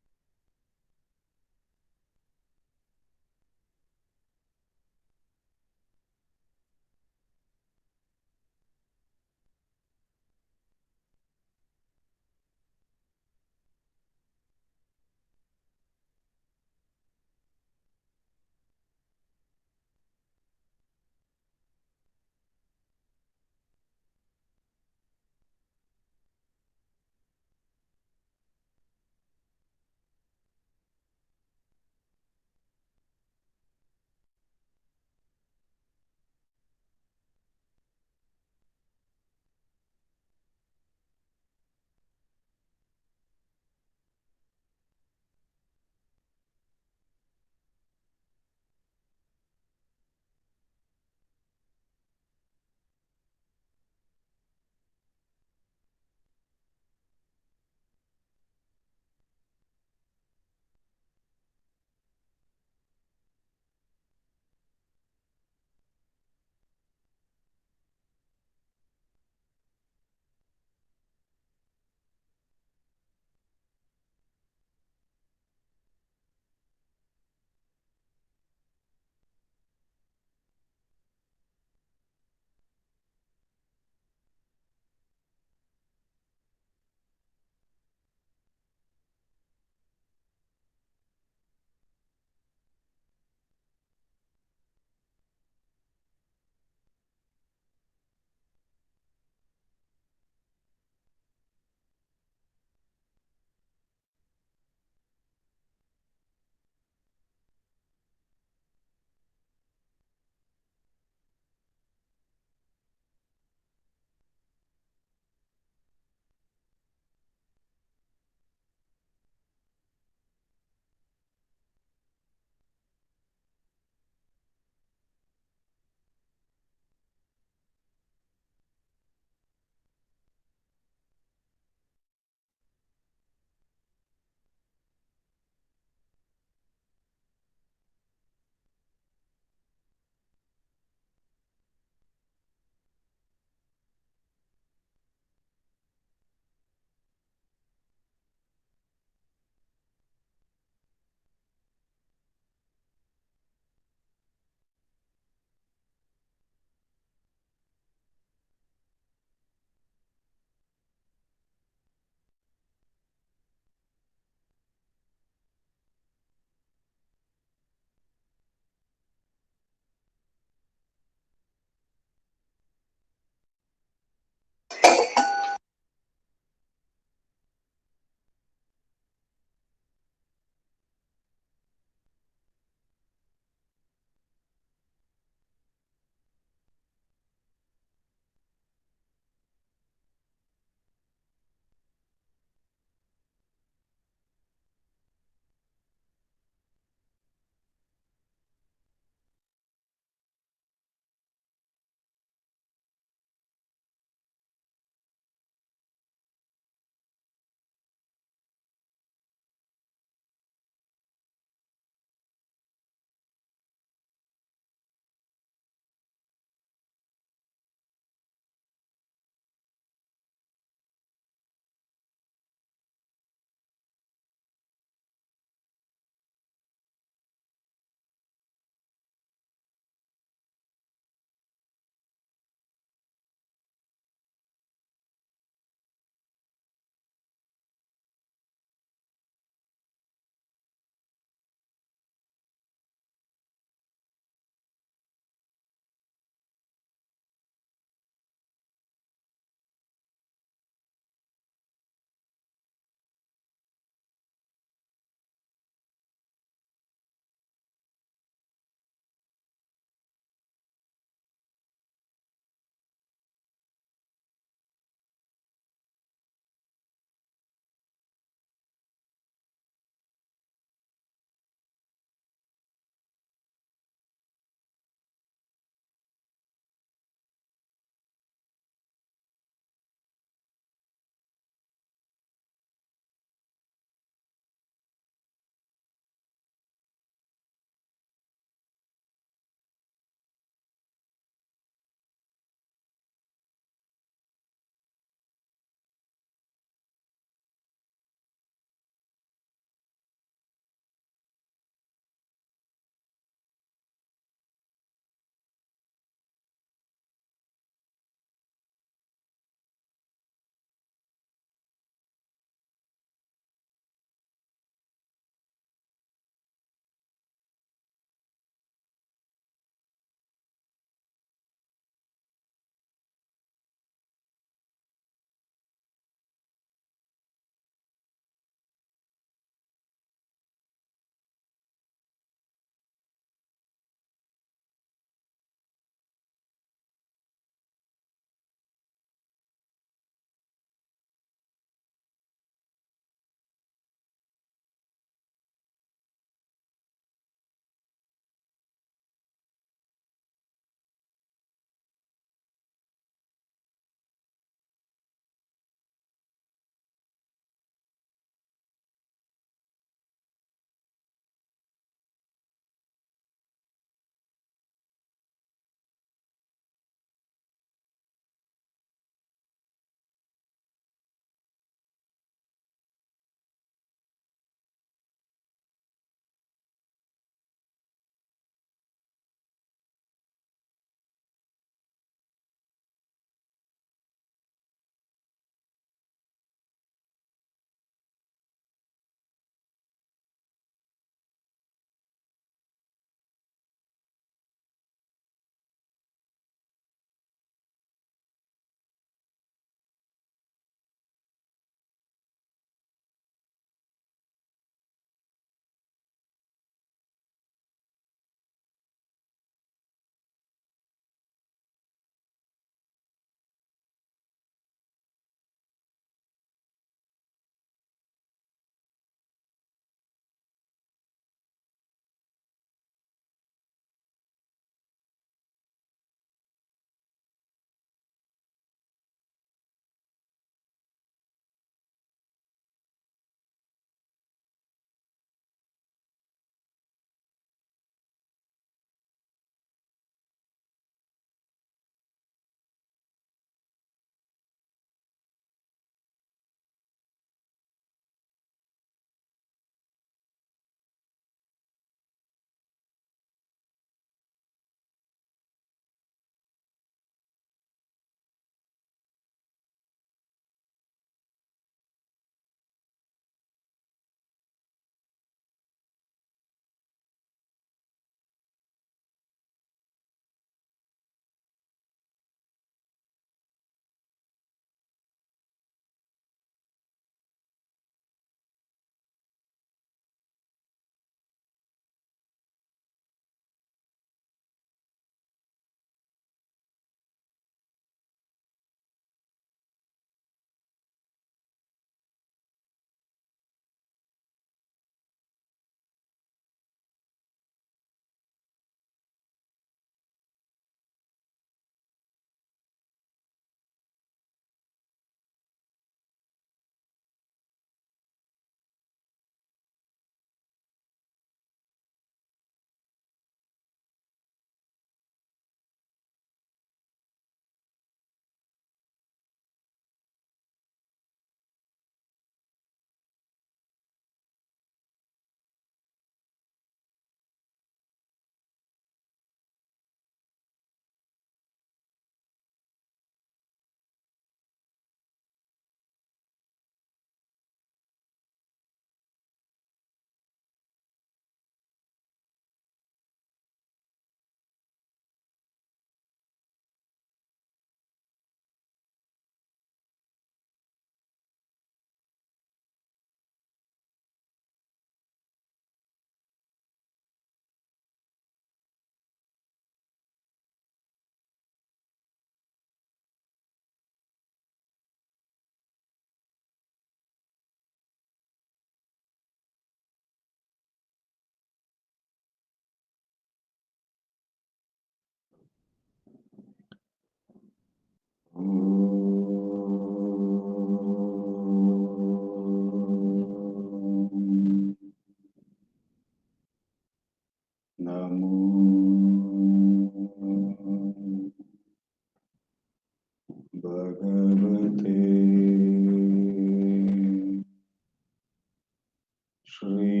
Shri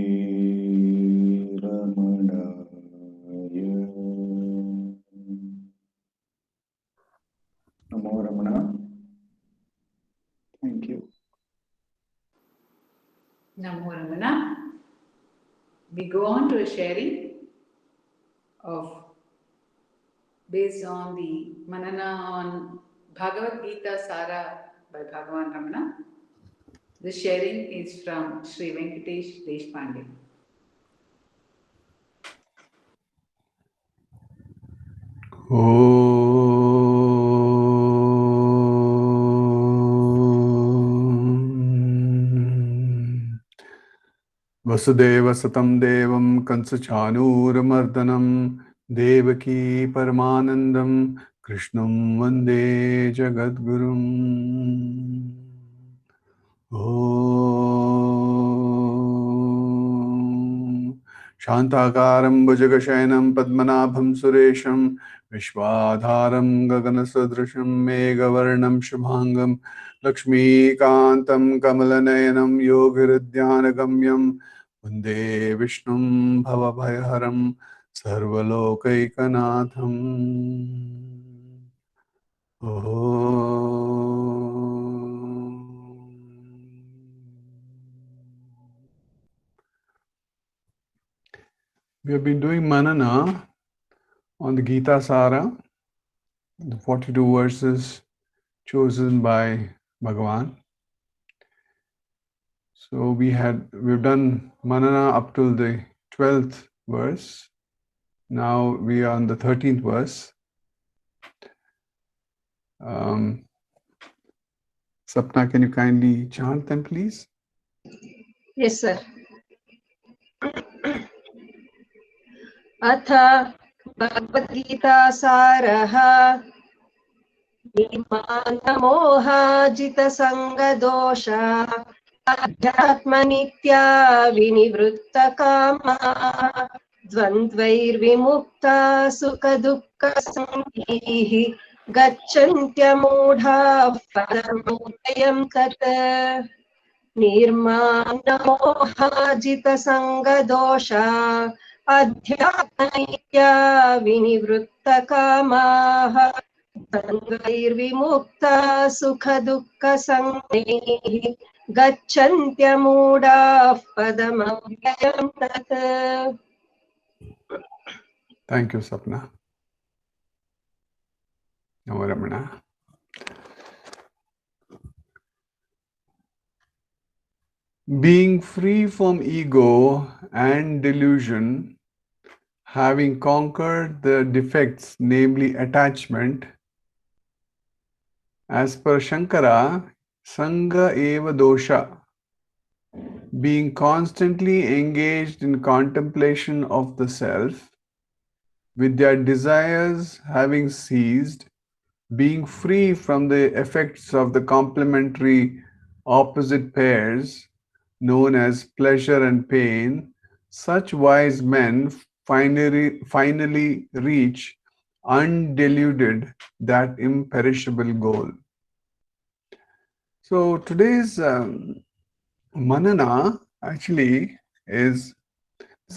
Ramanaya. Namo Ramana. Thank you. Namo Ramana. We go on to a sharing of based on the Manana on Bhagavad Gita Sara by Bhagavan Ramana. This sharing is from Sri Venkatesh Deshpande. Vasudeva Satam Devam Kansachanurmardhanam Devaki Paramanandam Krishnam Vande Jagadgurum. Om Shantakaram Bhujagashayanam Padmanabham Suresham Vishwadharam Gaganasadrasham Meghavarnam Shubhangam Lakshmikantam Kamalanayanam Yogiridhyanagamyam Vande Vishnum Bhavabhayaharam Sarvalokaikanaatham. We have been doing manana on the Gita Sara, the 42 verses chosen by Bhagavan. So we've done manana up till the 12th verse. Now we are on the 13th verse. Sapna, can you kindly chant them, please? Yes, sir. अथ भगवद्गीतासारः निर्माणमोहाजितसङ्गदोष अध्यात्मनित्या विनिवृत्तकामा द्वन्द्वैर्विमुक्ता सुखदुःखसङ्गैः गच्छन्त्यमूढाः पदमुदयं तत् निर्माणमोहाजितसङ्गदोषा अध्यात्मनित्या विनिवृत्तकामाः द्वन्द्वैर्विमुक्ता सुखदुःखसङ्गैः गच्छन्त्यमूढाः पदमव्ययं तत्. Thank you, Sapna. Namo Ramana. Being free from ego and delusion, having conquered the defects, namely attachment, as per Shankara, Sangha eva dosha, being constantly engaged in contemplation of the self, with their desires having ceased, being free from the effects of the complementary opposite pairs, known as pleasure and pain, such wise men finally reach undeluded that imperishable goal. So today's manana actually is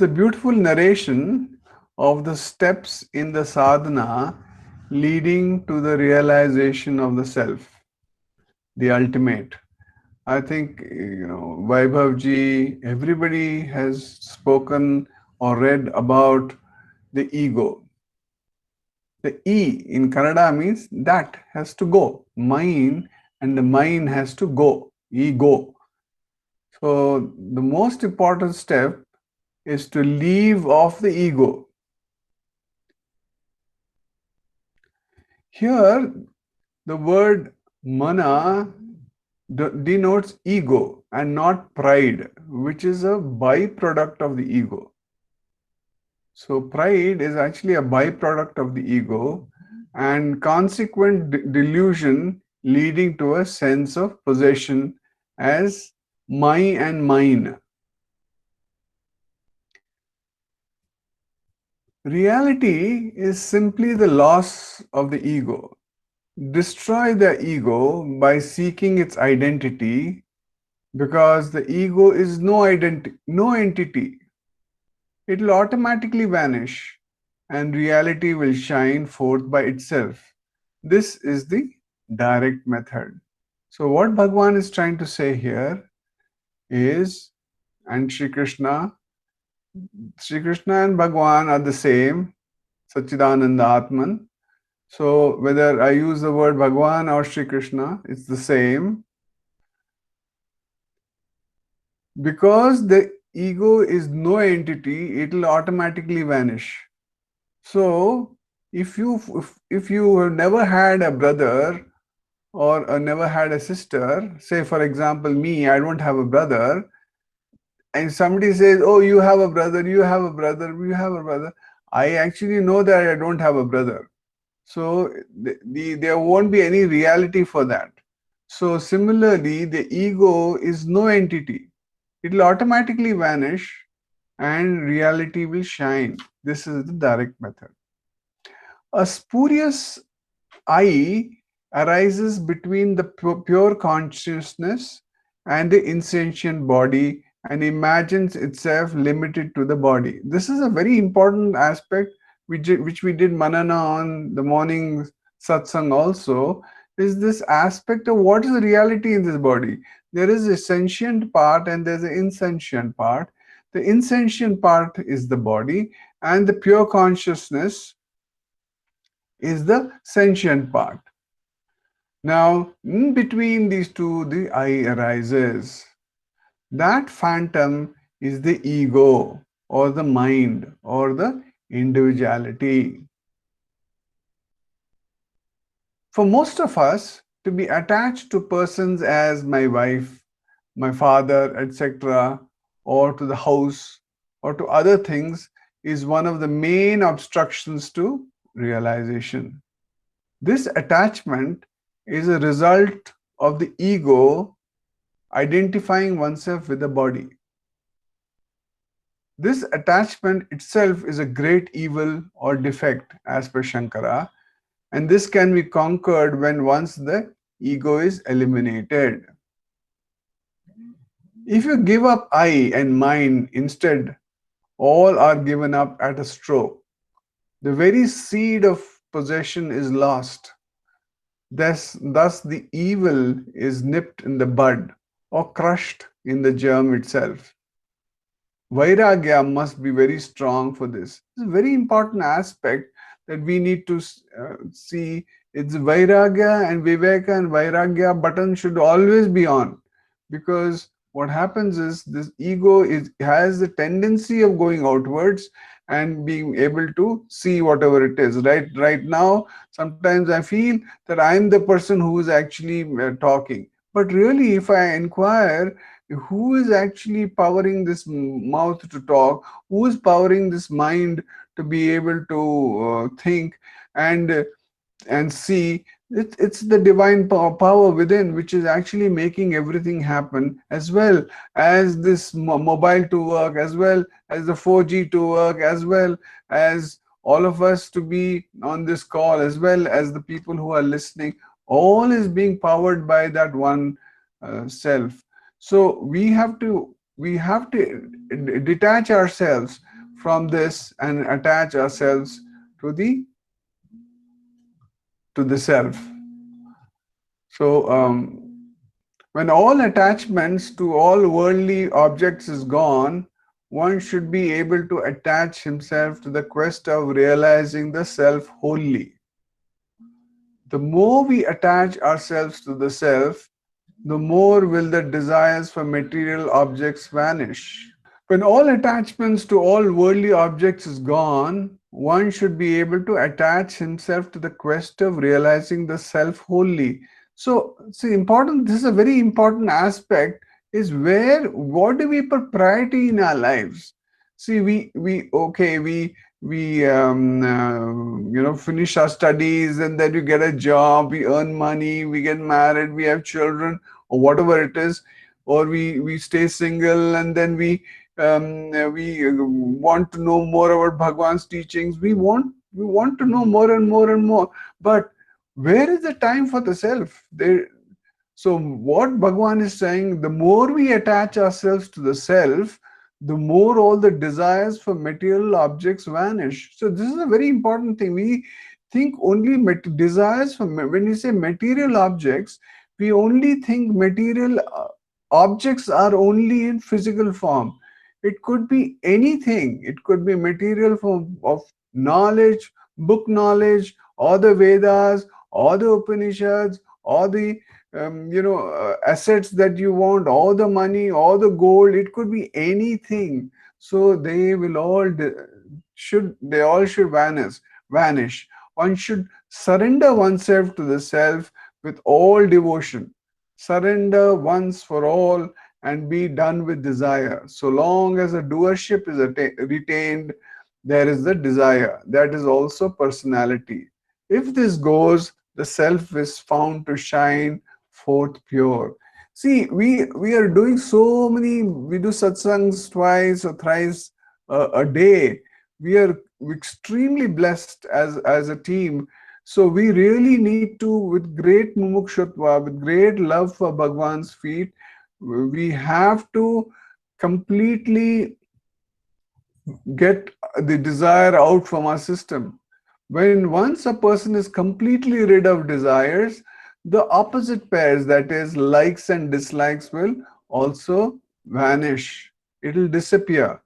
a beautiful narration of the steps in the sadhana leading to the realization of the self, the ultimate. I think, Vaibhavji, everybody has spoken or read about the ego. The E in Kannada means that has to go. Mine, and the mine has to go. Ego. So the most important step is to leave off the ego. Here, the word mana denotes ego and not pride, which is a byproduct of the ego. So pride is actually a byproduct of the ego and consequent delusion leading to a sense of possession as my and mine. Reality is simply the loss of the ego. destroy the ego by seeking its identity, because the ego is no entity. It will automatically vanish and reality will shine forth by itself. This is the direct method. So, what Bhagwan is trying to say here is, and Sri Krishna and Bhagwan are the same, Satchidananda Atman. So, whether I use the word Bhagwan or Sri Krishna, it's the same. Because the ego is no entity, it will automatically vanish. So, if you have never had a brother or never had a sister, say for example me, I don't have a brother, and somebody says, "Oh, you have a brother, you have a brother, you have a brother," I actually know that I don't have a brother. So there won't be any reality for that. So similarly, the ego is no entity. It will automatically vanish and reality will shine. This is the direct method. A spurious I arises between the pure consciousness and the insentient body and imagines itself limited to the body. This is a very important aspect which we did manana on the morning satsang also, is this aspect of what is the reality in this body. There is a sentient part and there's an insentient part. The insentient part is the body and the pure consciousness is the sentient part. Now, in between these two, the I arises. That phantom is the ego or the mind or the individuality. For most of us, to be attached to persons as my wife, my father, etc., or to the house or to other things is one of the main obstructions to realization. This attachment is a result of the ego identifying oneself with the body. This attachment itself is a great evil or defect as per Shankara, and this can be conquered when once the ego is eliminated. If you give up I and mine instead, all are given up at a stroke. The very seed of possession is lost. Thus the evil is nipped in the bud or crushed in the germ itself. Vairagya must be very strong for this. It's a very important aspect that we need to see. It's Vairagya and Viveka and Vairagya button should always be on, because what happens is this ego has the tendency of going outwards and being able to see whatever it is. Right now, sometimes I feel that I'm the person who is actually talking. But really, if I inquire, who is actually powering this mouth to talk, who is powering this mind to be able to think and see, it's the divine power within which is actually making everything happen, as well as this mobile to work, as well as the 4G to work, as well as all of us to be on this call, as well as the people who are listening. All is being powered by that one self. So we have to detach ourselves from this and attach ourselves to the self. So when all attachments to all worldly objects is gone, one should be able to attach himself to the quest of realizing the self wholly. The more we attach ourselves to the self, the more will the desires for material objects vanish. When all attachments to all worldly objects is gone, one should be able to attach himself to the quest of realizing the self wholly. So, see, important. This is a very important aspect. Is where what do we put priority in our lives? See, we okay, we finish our studies and then we get a job, we earn money, we get married, we have children, or whatever it is, or we stay single and then we want to know more about Bhagwan's teachings. We want to know more and more and more. But Where is the time for the self? There, so what Bhagwan is saying, the more we attach ourselves to the self, the more all the desires for material objects vanish. So this is a very important thing. We think only desires for, when we say material objects, we only think material objects are only in physical form. It could be anything. It could be material form of knowledge, book knowledge, or the Vedas, or the Upanishads, or the assets that you want, all the money, all the gold. It could be anything. So they will all should vanish. One should surrender oneself to the self with all devotion. Surrender once for all and be done with desire. So long as the doership is retained, there is the desire. That is also personality. If this goes, the self is found to shine forth pure. See, we are doing so many, we do satsangs twice or thrice a day. We are extremely blessed as a team. So we really need to, with great mumukshutva, with great love for Bhagwan's feet, we have to completely get the desire out from our system. When once a person is completely rid of desires, the opposite pairs, that is, likes and dislikes, will also vanish. It will disappear.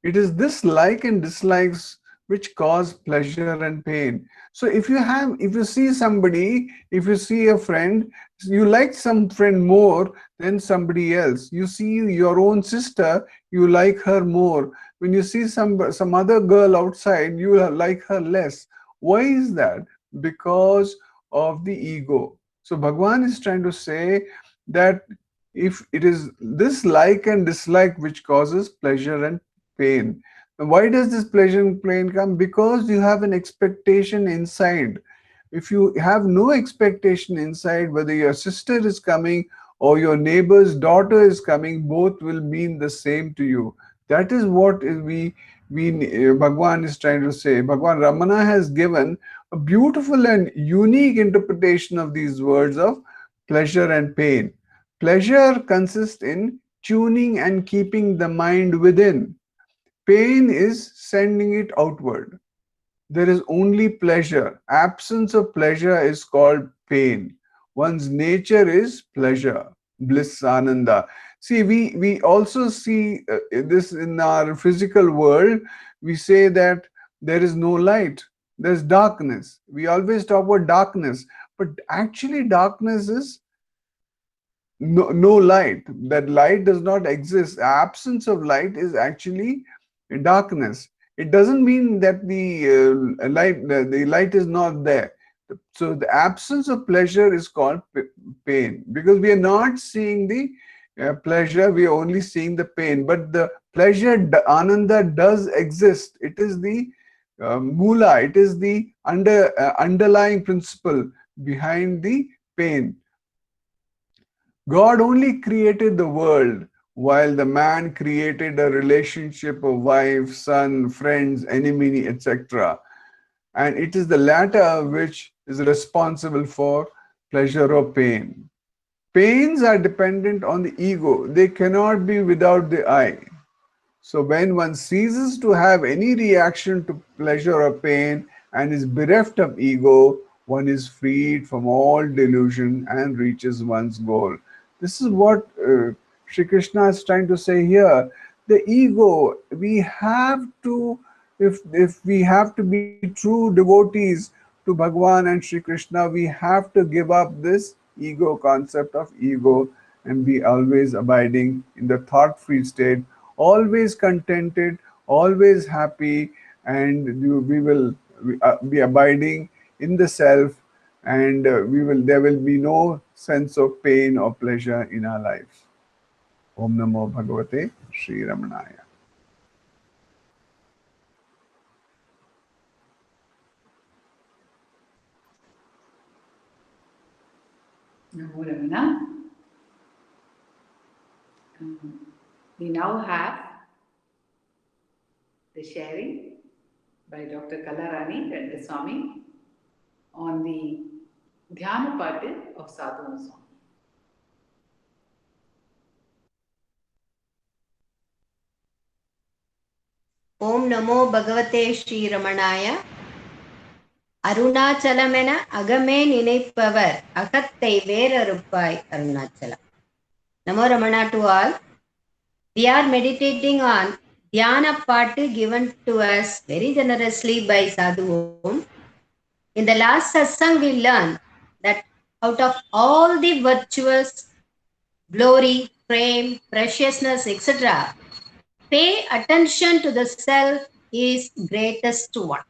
It is this like and dislikes which cause pleasure and pain. So if you see somebody, if you see a friend, you like some friend more than somebody else. You see your own sister, you like her more. When you see some other girl outside, you like her less. Why is that? Because of the ego. So Bhagwan is trying to say that if it is this like and dislike which causes pleasure and pain. Why does this pleasure and pain come? Because you have an expectation inside. If you have no expectation inside, whether your sister is coming or your neighbor's daughter is coming, both will mean the same to you. That is what Bhagwan is trying to say. Bhagwan Ramana has given a beautiful and unique interpretation of these words of pleasure and pain. Pleasure consists in tuning and keeping the mind within. Pain is sending it outward. There is only pleasure. Absence of pleasure is called pain. One's nature is pleasure, bliss, ananda. See, we also see this in our physical world. We say that there is no light, there's darkness. We always talk about darkness, but actually, darkness is no light. That light does not exist. Absence of light is actually darkness. It doesn't mean that the light is not there. So the absence of pleasure is called pain, because we are not seeing the pleasure, we are only seeing the pain. But the pleasure, ananda, does exist. It is the mula, it is the underlying principle behind the pain. God only created the world, while the man created a relationship of wife, son, friends, enemy, etc. And it is the latter which is responsible for pleasure or pain. Pains are dependent on the ego. They cannot be without the I. So when one ceases to have any reaction to pleasure or pain and is bereft of ego, one is freed from all delusion and reaches one's goal. This is what Sri Krishna is trying to say here. The ego, we have to, if we have to be true devotees to Bhagwan and Sri Krishna, we have to give up this ego concept of ego and be always abiding in the thought-free state, always contented, always happy, and we will be abiding in the self, and there will be no sense of pain or pleasure in our lives. Om Namo Bhagavate Sri Ramanaya. Namo Ramana. We now have the sharing by Dr. Kalarani and the Swami on the Dhyana Pati of Sadhana song. Om Namo Bhagavate Sri Ramanaya. அருணாச்சலமென அகமே நினைப்பவர் அகத்தை வேறறுப்பாய் Arunachalam. Namo Ramana to all. We are meditating on Dhyana Patu given to us very generously by Sadhu Om. In the last satsang we learned that out of all the virtuous, glory, fame, preciousness, etc., pay attention to the self is greatest one.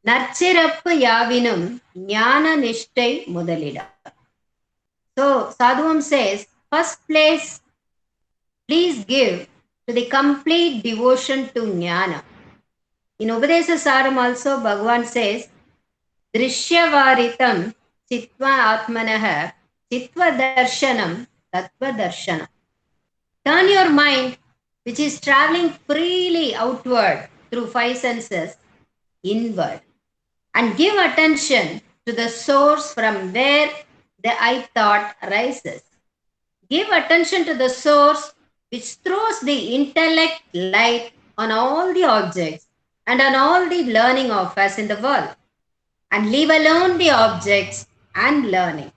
நற்சிறப்பு யாவினும் ஞான நிஷ்டை முதலிடம். So Sadhuam says, first place, please give to the complete devotion to jnana. In Upadesa Saram also Bhagavan says, Drishyavaritam chitva atmanaha chitva darshanam tattva darshanam. Turn your mind, which is traveling freely outward through five senses, inward. And give attention to the source from where the I thought arises. Give attention to the source which throws the intellect light on all the objects and on all the learning of us in the world. And leave alone the objects and learning.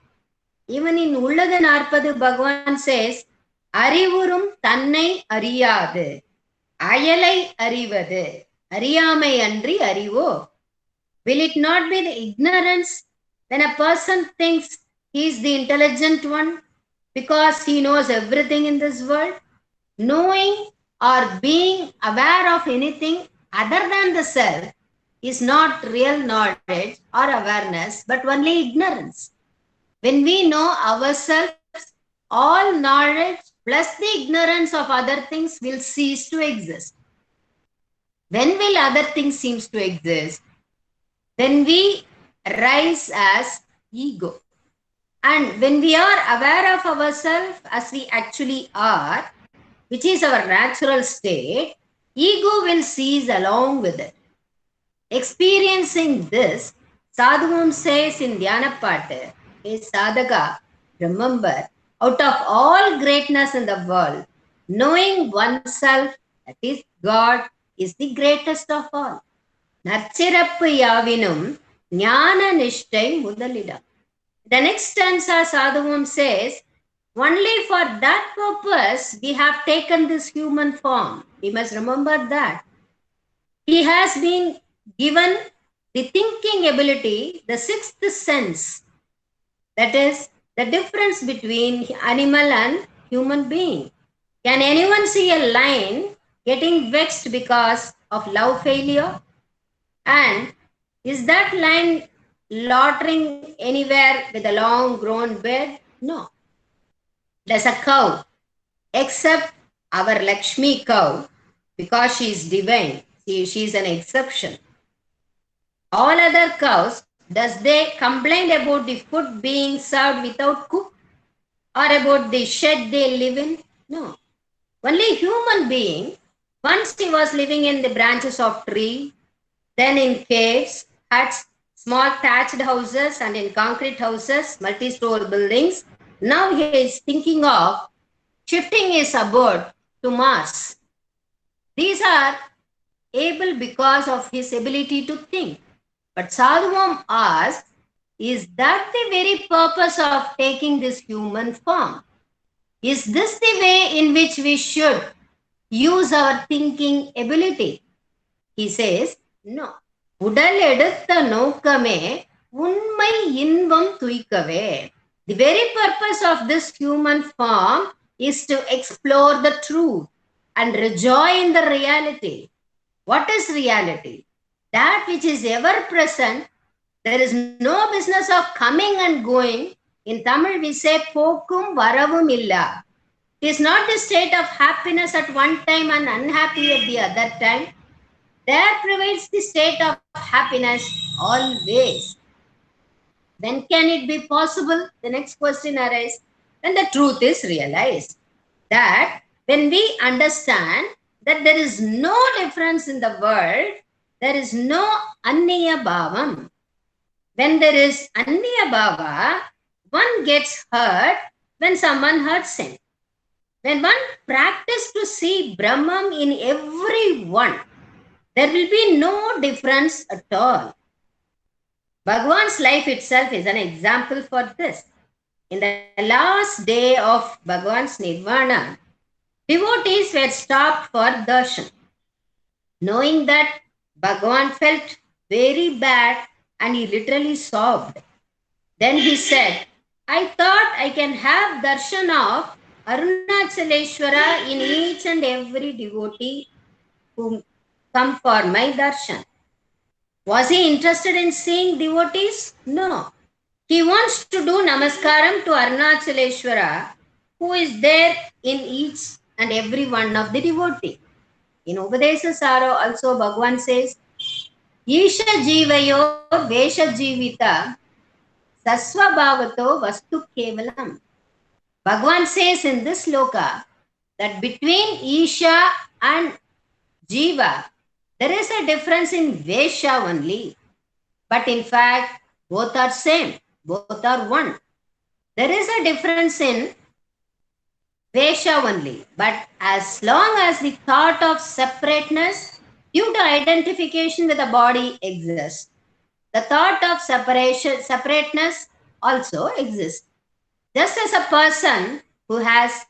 Even in Ulladu Narpadu, Bhagavan says, Arivurum tannai ariyadu, ayalai arivadu, ariyamai andri arivo. Will it not be the ignorance when a person thinks he is the intelligent one because he knows everything in this world? Knowing or being aware of anything other than the self is not real knowledge or awareness, but only ignorance. When we know ourselves, all knowledge plus the ignorance of other things will cease to exist. When will other things cease to exist? When we rise as ego. And when we are aware of ourselves as we actually are, which is our natural state, ego will cease along with it. Experiencing this, Sadhuam says in Dhyana Patu, hey Sadhaka, remember, out of all greatness in the world, knowing oneself, that is God, is the greatest of all. நற்சிறப்பு யாவினும் ஞான நிஷ்டை முதலிடம். The next stanza Sadhuam says, only for that purpose we have taken this human form. We must remember that. He has been given the thinking ability, the sixth sense. That is the difference between animal and human being. Can anyone see a lion getting vexed because of love failure? And is that lion loitering anywhere with a long grown beard? No. There's a cow, except our Lakshmi cow, because she is divine. She is an exception. All other cows, does they complain about the food being served without cook? Or about the shed they live in? No. Only human being, once he was living in the branches of tree, then in caves, huts, small thatched houses, and in concrete houses, multi-story buildings. Now he is thinking of shifting his abode to Mars. These are able because of his ability to think. But Sadhuam asks, is that the very purpose of taking this human form? Is this the way in which we should use our thinking ability? He says, no. உடல் எடுத்த நோக்கமே உண்மை இன்பம் துய்க்கவே. The very purpose of this human form is to explore the truth and rejoice in the reality. What is reality? That which is ever present. There is no business of coming and going. In Tamil we say போக்கும் வரவும் இல்லா. It is not the state of happiness at one time and unhappy at the other time. There prevails the state of happiness always. When can it be possible? The next question arises. When the truth is realized. That when we understand that there is no difference in the world, there is no anniya bhavam. When there is Anya Bhava, one gets hurt when someone hurts him. When one practices to see Brahman in everyone, there will be no difference at all. Bhagwan's life itself is an example for this. In the last day of Bhagwan's Nirvana, devotees were stopped for darshan. Knowing that Bhagwan felt very bad and he literally sobbed. Then he said, I thought I can have darshan of Arunachaleshwara in each and every devotee who come for my darshan. Was he interested in seeing devotees? No. He wants to do namaskaram to Arunachaleshwara, who is there in each and every one of the devotee. In Upadesa Saro also Bhagwan says, Isha Jivayor Vesha Jivita Sasvabhavato Vastu Kevalam. Bhagwan says in this loka that between Isha and Jiva, there is a difference in Vesha only. But in fact, both are same. Both are one. There is a difference in Vesha only. But as long as the thought of separateness due to identification with the body exists, the thought of separateness also exists. Just as a person who has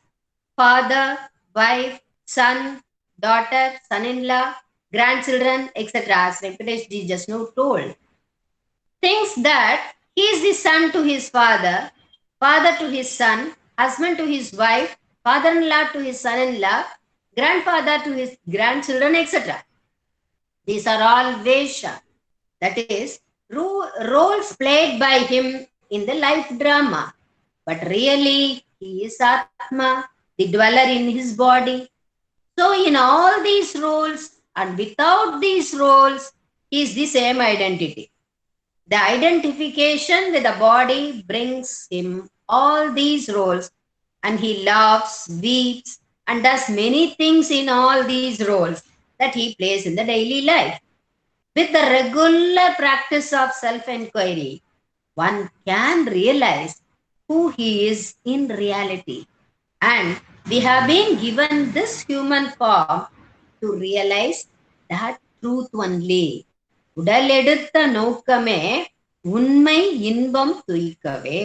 father, wife, son, daughter, son-in-law, grandchildren, etc., as Venkatesh ji just now told, thinks that he is the son to his father, father to his son, husband to his wife, father-in-law to his son-in-law, grandfather to his grandchildren, etc. These are all Vesha. That is, roles played by him in the life drama. But really, he is Atma, the dweller in his body. So in all these roles and without these roles, he is the same identity. The identification with the body brings him all these roles, and he laughs, weeps, and does many things in all these roles that he plays in the daily life. With the regular practice of self-inquiry, one can realize who he is in reality. And we have been given this human form to realize that truth only. உடல் எடுத்த நோக்கமே உண்மை இன்பம் துய்க்கவே.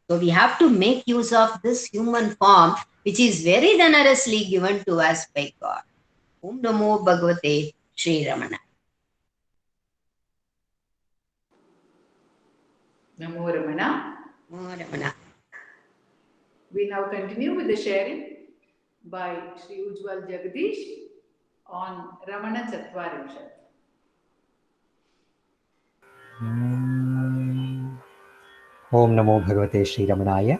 So we have to make use of this human form which is very generously given to us by God. Om Namo Bhagavate Sri Ramana. Namo Ramana. Namo Ramana. We now continue with the sharing by Sri Ujjwal Jagdish on Ramana Chatvarimshat. Om Namo Bhagavate Sri Ramanaya.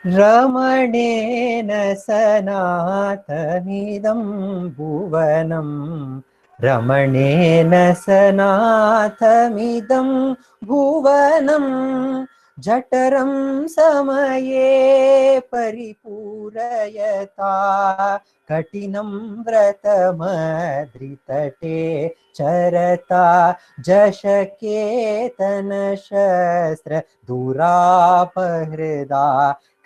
Ramanena sanathamidam bhuvanam. Ramanena sanathamidam bhuvanam. Jataram samaye paripurayata. Katinam vratamadritate charata. Jashaketana shastra durapahrida.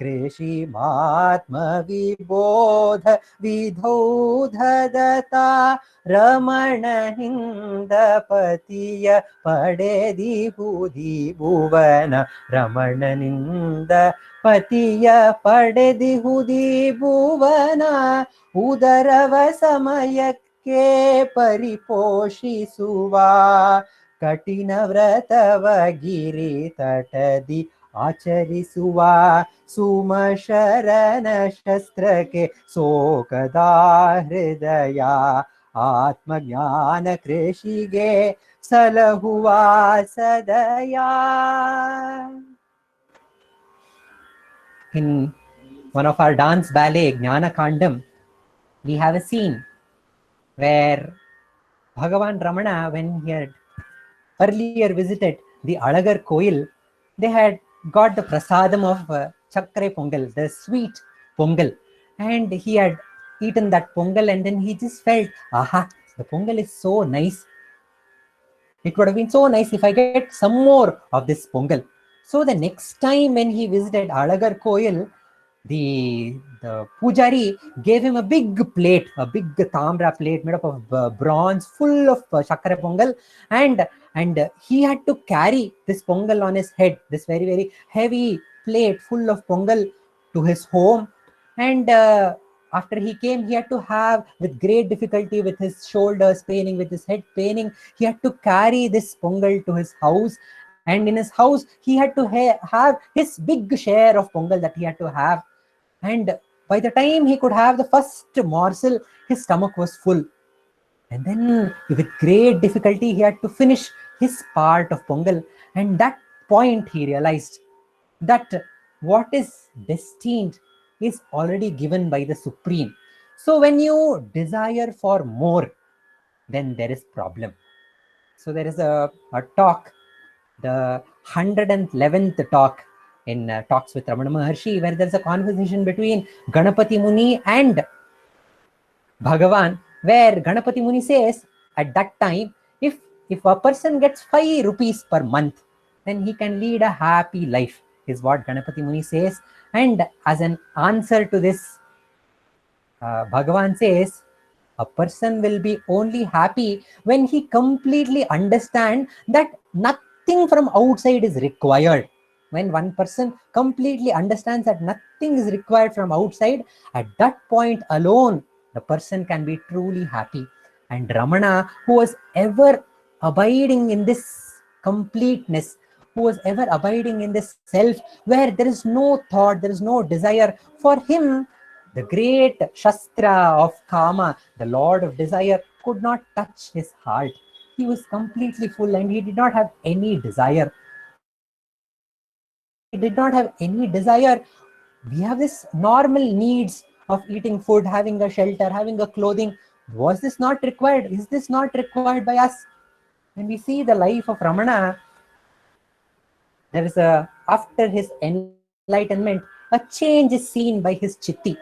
Krishimatma vibodha vidhodhadata. Ramana hindapatiya padedi budi bhuvana. Ramana ninda ಪಡೆದಿ ಹುದಿ ಭುವನ ಉದರವ ಸಮಯಕ್ಕೆ ಪರಿಪೋಷಿಸುವ ಕಠಿಣ ವ್ರತವ ಗಿರಿ ತಟದಿ ಆಚರಿಸುವ ಸುಮಶರಣ ಶಸ್ತ್ರಕ್ಕೆ ಸೋಕದ ಹೃದಯ ಆತ್ಮಜ್ಞಾನ ಕೃಷಿಗೆ ಸಲಹುವ ಸದಯ. In one of our dance ballet, Jnana Kandam, we have a scene where Bhagavan Ramana, when he had earlier visited the Alagar Koil, they had got the prasadam of Chakre Pongal, the sweet Pongal, and he had eaten that Pongal and then he just felt, aha, the pongal is so nice. It would have been so nice if I get some more of this pongal. So the next time when he visited Alagar Koil, the pujari gave him a big plate, a big tamra plate made up of bronze, full of shakara pongal, and he had to carry this pongal on his head, this very very heavy plate full of pongal, to his home. And after he came, he had to have, with great difficulty, with his shoulders paining, with his head paining, he had to carry this pongal to his house. And in his house, he had to have his big share of pongal that he had to have. And by the time he could have the first morsel, his stomach was full. And then, with great difficulty, he had to finish his part of pongal. And that point, he realized that what is destined is already given by the Supreme. So when you desire for more, then there is problem. So there is a talk, the 111th talk in Talks with Ramana Maharshi, where there's a conversation between Ganapati Muni and Bhagavan, where Ganapati Muni says at that time, if a person gets 5 rupees per month, then he can lead a happy life, is what Ganapati Muni says. And as an answer to this, Bhagavan says, a person will be only happy when he completely understands that nothing from outside is required. When one person completely understands that nothing is required from outside, at that point alone, the person can be truly happy. And Ramana, who was ever abiding in this completeness, who was ever abiding in this self, where there is no thought, there is no desire, for him, the great Shastra of Kama, the Lord of Desire, could not touch his heart. He was completely full and he did not have any desire. When he did not have any desire, we have this normal needs of eating food, having a shelter, having a clothing. Was this not required? Is this not required by us? When we see the life of Ramana, there is after his enlightenment, a change is seen by his chitti.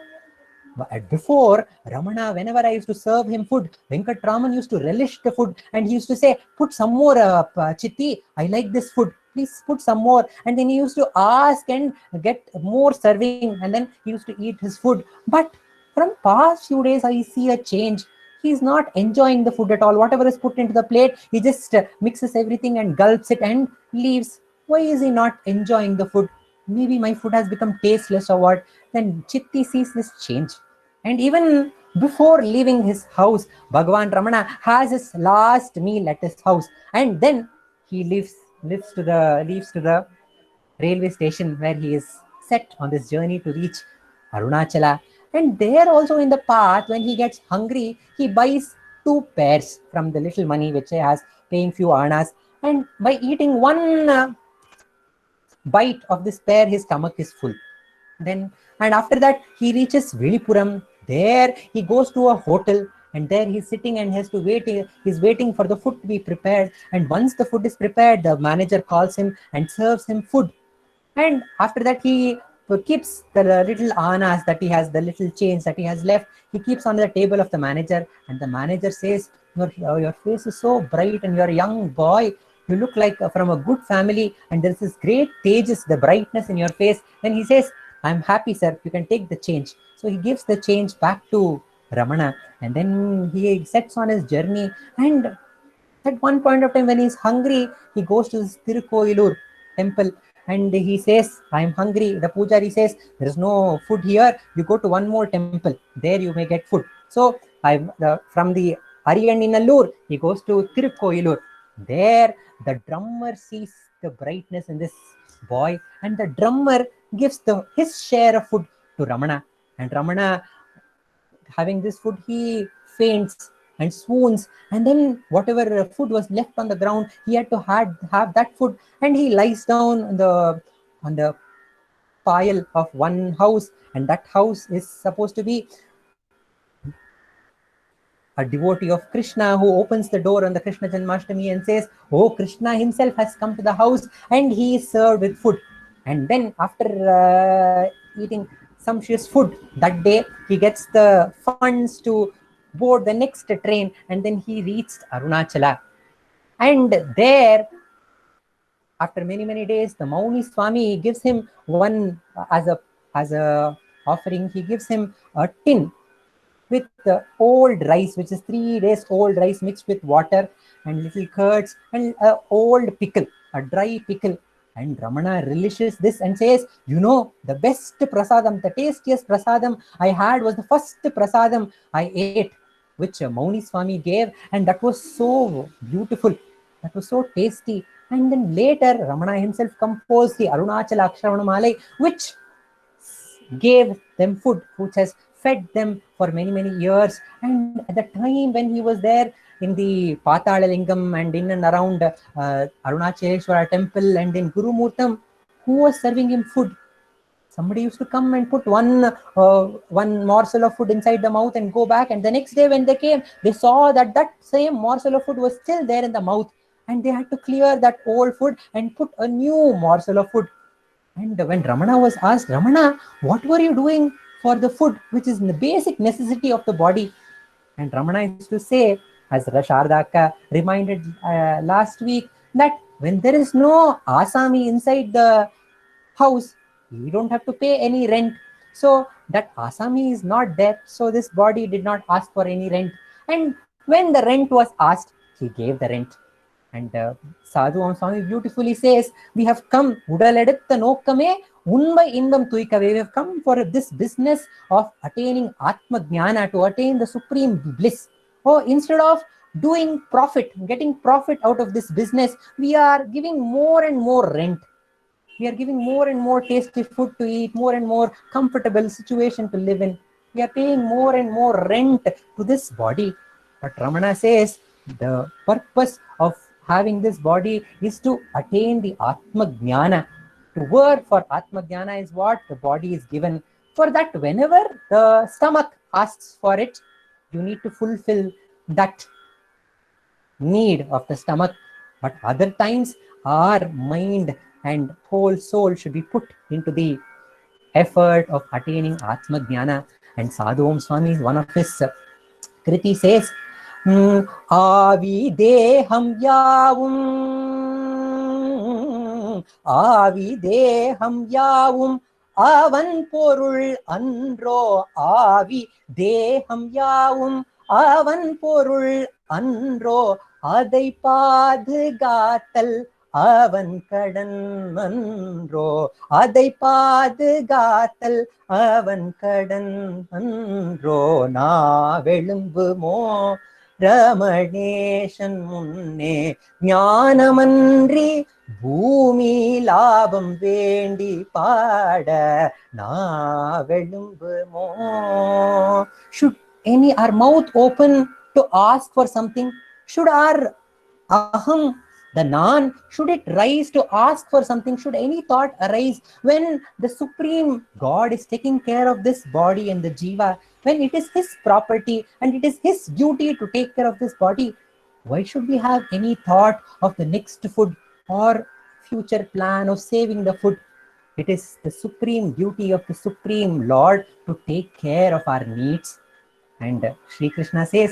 But before, Ramana, whenever I used to serve him food, Venkatraman used to relish the food and he used to say, put some more chitti, I like this food, please put some more. And then he used to ask and get more serving, and then he used to eat his food. But from past few days, I see a change. He's not enjoying the food at all. Whatever is put into the plate, he just mixes everything and gulps it and leaves. Why is he not enjoying the food? Maybe my food has become tasteless or what? Then Chitti sees this change. And even before leaving his house, Bhagavan Ramana has his last meal at his house. And then he leaves to the railway station, where he is set on this journey to reach Arunachala. And there also in the path, when he gets hungry, he buys 2 pears from the little money which he has, paying few annas. And by eating one bite of this pear, his stomach is full. And after that, he reaches Vilipuram. There he goes to a hotel, and there he's sitting and has to wait. He's waiting for the food to be prepared. And once the food is prepared, the manager calls him and serves him food. And after that, he keeps the little annas that he has, the little change that he has left, he keeps on the table of the manager. And the manager says, your face is so bright and you're a young boy. You look like from a good family, and there's this great tejas, the brightness in your face. Then he says, I'm happy, sir. You can take the change. So he gives the change back to Ramana, and then he sets on his journey. And at one point of time, when he's hungry, he goes to this Tirukoilur temple, and he says, I'm hungry. The pujari says, there is no food here. You go to one more temple. There you may get food. So from the Ariyaninallur, he goes to Tirukoilur. There, the drummer sees the brightness in this boy, and the drummer gives his share of food to Ramana. And Ramana, having this food, he faints and swoons. And then whatever food was left on the ground, he had to have that food, and he lies down on the pile of one house. And that house is supposed to be a devotee of Krishna, who opens the door on the Krishna Janmashtami and says, oh, Krishna himself has come to the house, and he is served with food. And then after eating sumptuous food that day, he gets the funds to board the next train, and then he reached Arunachala. And there, after many days, the Mauni Swami gives him one as a offering. He gives him a tin with old rice, which is 3 days old rice mixed with water and little curds and a old pickle, a dry pickle. And Ramana relishes this and says, you know, the best prasadam, the tastiest prasadam I had was the first prasadam I ate, which Mauni Swami gave, and that was so beautiful. That was so tasty. And then later, Ramana himself composed the Arunachala Aksharamanmalai, which gave them food, which has fed them for many years. And at the time when he was there in the Patala Lingam and in and around Arunachaleshwara temple and in Gurumurtam, who was serving him food? Somebody used to come and put one morsel of food inside the mouth and go back. And the next day when they came, they saw that that same morsel of food was still there in the mouth. And they had to clear that old food and put a new morsel of food. And when Ramana was asked, Ramana, what were you doing for the food, which is the basic necessity of the body? And Ramana used to say, as Shardaka reminded last week, that when there is no Asami inside the house, we don't have to pay any rent. So that Asami is not there. So this body did not ask for any rent. And when the rent was asked, he gave the rent. And Sadhu Swami beautifully says, we have come, Udaledutta Nokkame, Unbai Inbam Tuikave. We have come for this business of attaining Atma Jnana, to attain the supreme bliss. Oh, instead of doing profit, getting profit out of this business, we are giving more and more rent. We are giving more and more tasty food to eat, more and more comfortable situation to live in. We are paying more and more rent to this body. But Ramana says the purpose of having this body is to attain the Atma Jnana. To work for Atma Jnana is what the body is given. For that, whenever the stomach asks for it, you need to fulfill that need of the stomach. But other times, our mind and whole soul should be put into the effort of attaining Atma Jnana. And Sadhu Om Swami, one of his Kriti says, Avi deham yavum, Avi deham yavum, Avan porul andro, Avi deham yavum, Avan porul andro, Adai padugatal அவன் கடன் அன்றோ, அதை பாதுகாத்தல் அவன் கடன் அன்றோ, நாவெழும்புமோ ரமணேசன் முன்னே ஞானமன்றி பூமி லாபம் வேண்டி பாட நாவெழும்புமோ. Should our mouth open to ask for something? Should our aham, the nan, should it rise to ask for something? Should any thought arise when the Supreme God is taking care of this body and the jiva, when it is his property and it is his duty to take care of this body? Why should we have any thought of the next food or future plan of saving the food? It is the supreme duty of the Supreme Lord to take care of our needs. And Sri Krishna says,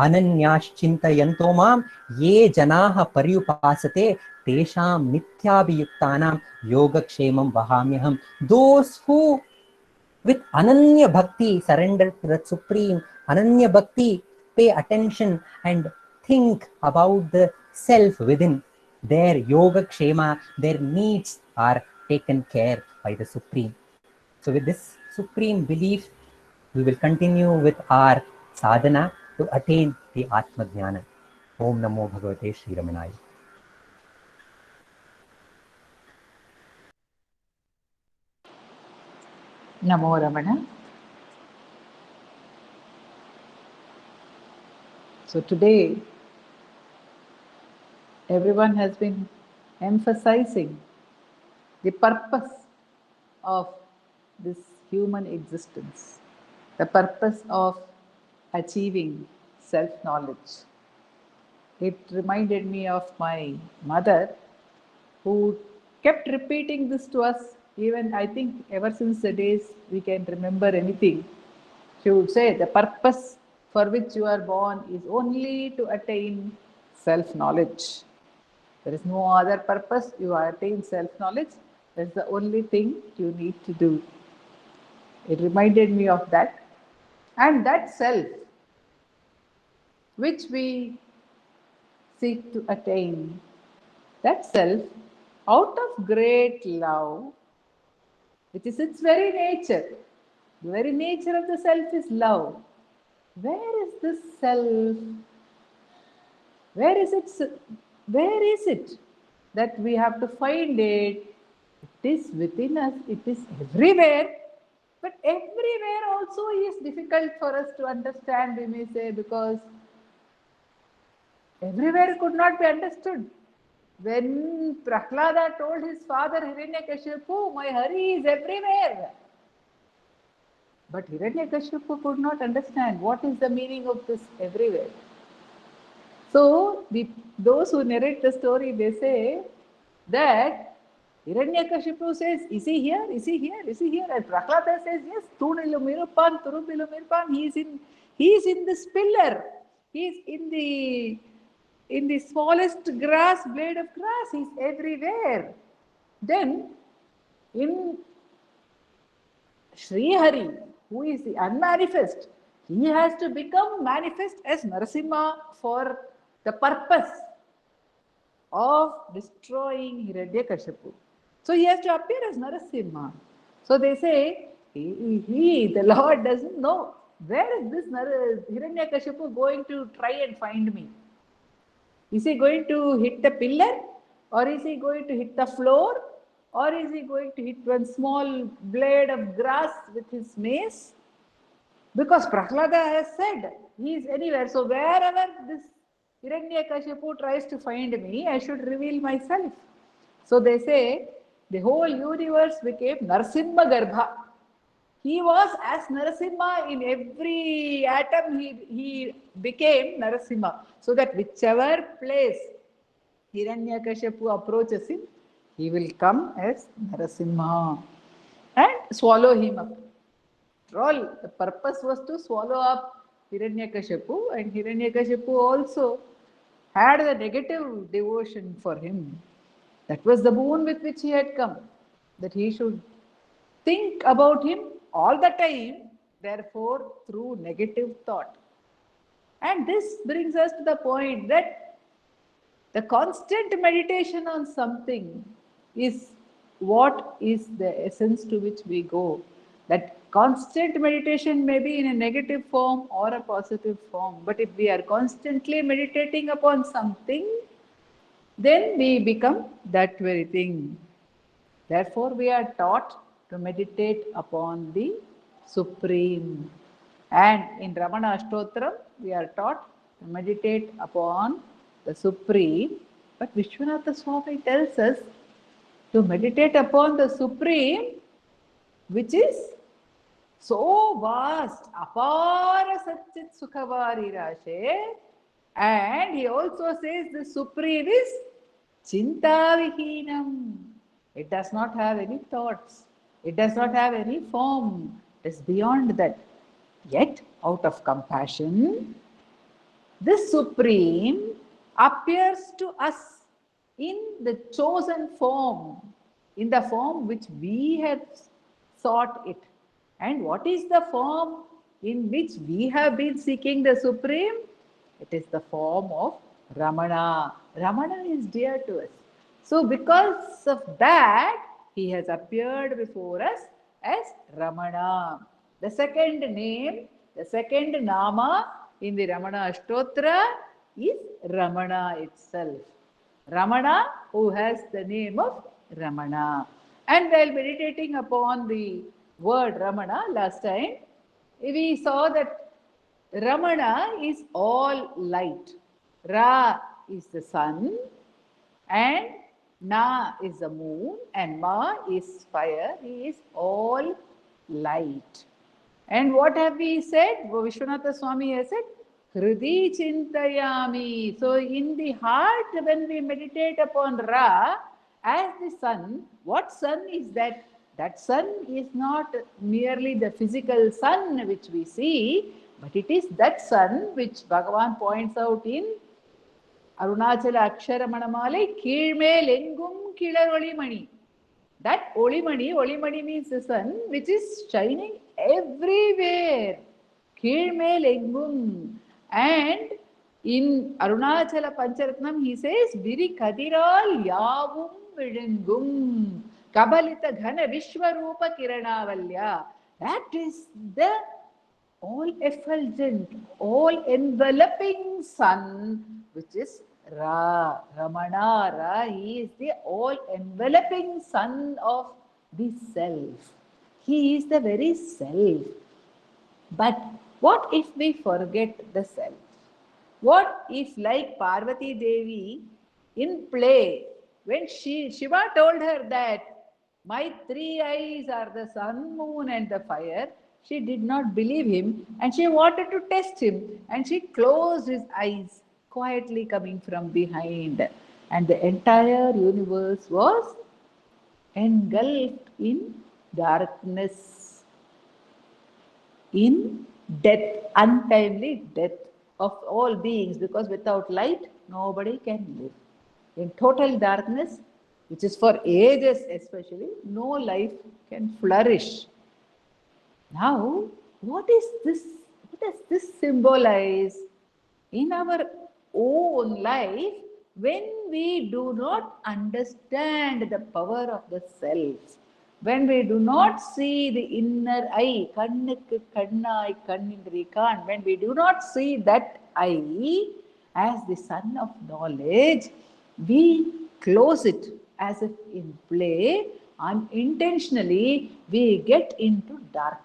Ananyashchintayanto mam ye janaha paryupasate tesham nityabhiyuktanam yogakshemam vahamyaham. Those who with Ananya Bhakti surrender to the Supreme, Ananya Bhakti pay attention and think about the self within, their yogakshema, their needs are taken care by the Supreme. So with this supreme belief, we will continue with our sadhana to attain the Atma Jnana. Om Namo Bhagavate Sri Ramanaya. Namo Ramana. So today, everyone has been emphasizing the purpose of this human existence, the purpose of achieving self-knowledge. It reminded me of my mother, who kept repeating this to us, even I think ever since the days we can remember anything. She would say, the purpose for which you are born is only to attain self-knowledge. There is no other purpose. You attain self-knowledge. That's the only thing you need to do. It reminded me of that. And that self, which we seek to attain, that self, out of great love, which is its very nature, the very nature of the self is love. Where is this self? Where is it? Where is it that we have to find it? It is within us. It is everywhere. But everywhere also is difficult for us to understand, we may say, because everywhere could not be understood. When Prahlada told his father Hiranyakashipu, my Hari is everywhere. But Hiranyakashipu could not understand what is the meaning of this everywhere. So, those who narrate the story, they say that Hiranyakashipu says, is he here? Is he here? Is he here? And Prahlada says, yes, Tunilumirupan, Turubilumirpan, he is in this pillar. He is in the smallest grass, blade of grass. He is everywhere. Then, in Sri Hari, who is the unmanifest, he has to become manifest as Narasimha for the purpose of destroying Hiranyakashipu. So he has to appear as Narasimha. So they say, the Lord doesn't know where is this Hiranyakashipu going to try and find me. Is he going to hit the pillar, or is he going to hit the floor, or is he going to hit one small blade of grass with his mace? Because Prahlada has said, he is anywhere. So wherever this Hiranyakashipu tries to find me, I should reveal myself. So they say, the whole universe became Narasimha Garbha. He was as Narasimha in every atom, he became Narasimha. So that whichever place Hiranyakashipu approaches him, he will come as Narasimha and swallow him up. After all, the purpose was to swallow up Hiranyakashipu, and Hiranyakashipu also had the negative devotion for him. That was the boon with which he had come, that he should think about him all the time, therefore through negative thought. And this brings us to the point that the constant meditation on something is what is the essence to which we go. That constant meditation may be in a negative form or a positive form, but if we are constantly meditating upon something, then we become that very thing. Therefore, we are taught to meditate upon the Supreme. And in Ramana Ashtotram, we are taught to meditate upon the Supreme. But Vishwanatha Swami tells us to meditate upon the Supreme, which is so vast, apara satchit sukhavari rashe. And he also says the Supreme is chinta vihinam. It does not have any thoughts. It does not have any form. It is beyond that. Yet, out of compassion, this Supreme appears to us in the chosen form, in the form which we have sought it. And what is the form in which we have been seeking the Supreme? It is the form of Ramana. Ramana is dear to us. So because of that, he has appeared before us as Ramana. The second name, the second Nama in the Ramana Ashtotra is Ramana itself. Ramana, who has the name of Ramana. And while meditating upon the word Ramana last time, we saw that Ramana is all light. Ra is the sun, and Na is the moon, and Ma is fire. He is all light. And what have we said? Vishwanatha Swami has said, Hridi Chintayami. So in the heart, when we meditate upon Ra as the sun, what sun is that? That sun is not merely the physical sun which we see. But it is that sun which Bhagavan points out in Arunachala Aksharamanamale, Kilmel Engum Kilaroli. That Olimani means the sun, which is shining everywhere. Kilmel Engum. And in Arunachala Pancharatnam, he says, Viri Kadiral Yavum Videngum. Kabalita Ghana Vishwarupa Kiranavalya. That is the all effulgent, all enveloping sun, which is Ra, Ramana, Ra. He is the all enveloping sun of the self. He is the very self. But what if we forget the self? What if, like Parvati Devi in play, when Shiva told her that my three eyes are the sun, moon, and the fire, she did not believe him and she wanted to test him and she closed his eyes, quietly coming from behind. And the entire universe was engulfed in darkness, in death, untimely death of all beings, because without light, nobody can live. In total darkness, which is for ages especially, no life can flourish. Now, what is this? What does this symbolize in our own life when we do not understand the power of the self? When we do not see the inner eye, kannukku kannai kannindri kan, when we do not see that eye as the sun of knowledge, we close it as if in play. Unintentionally, we get into darkness.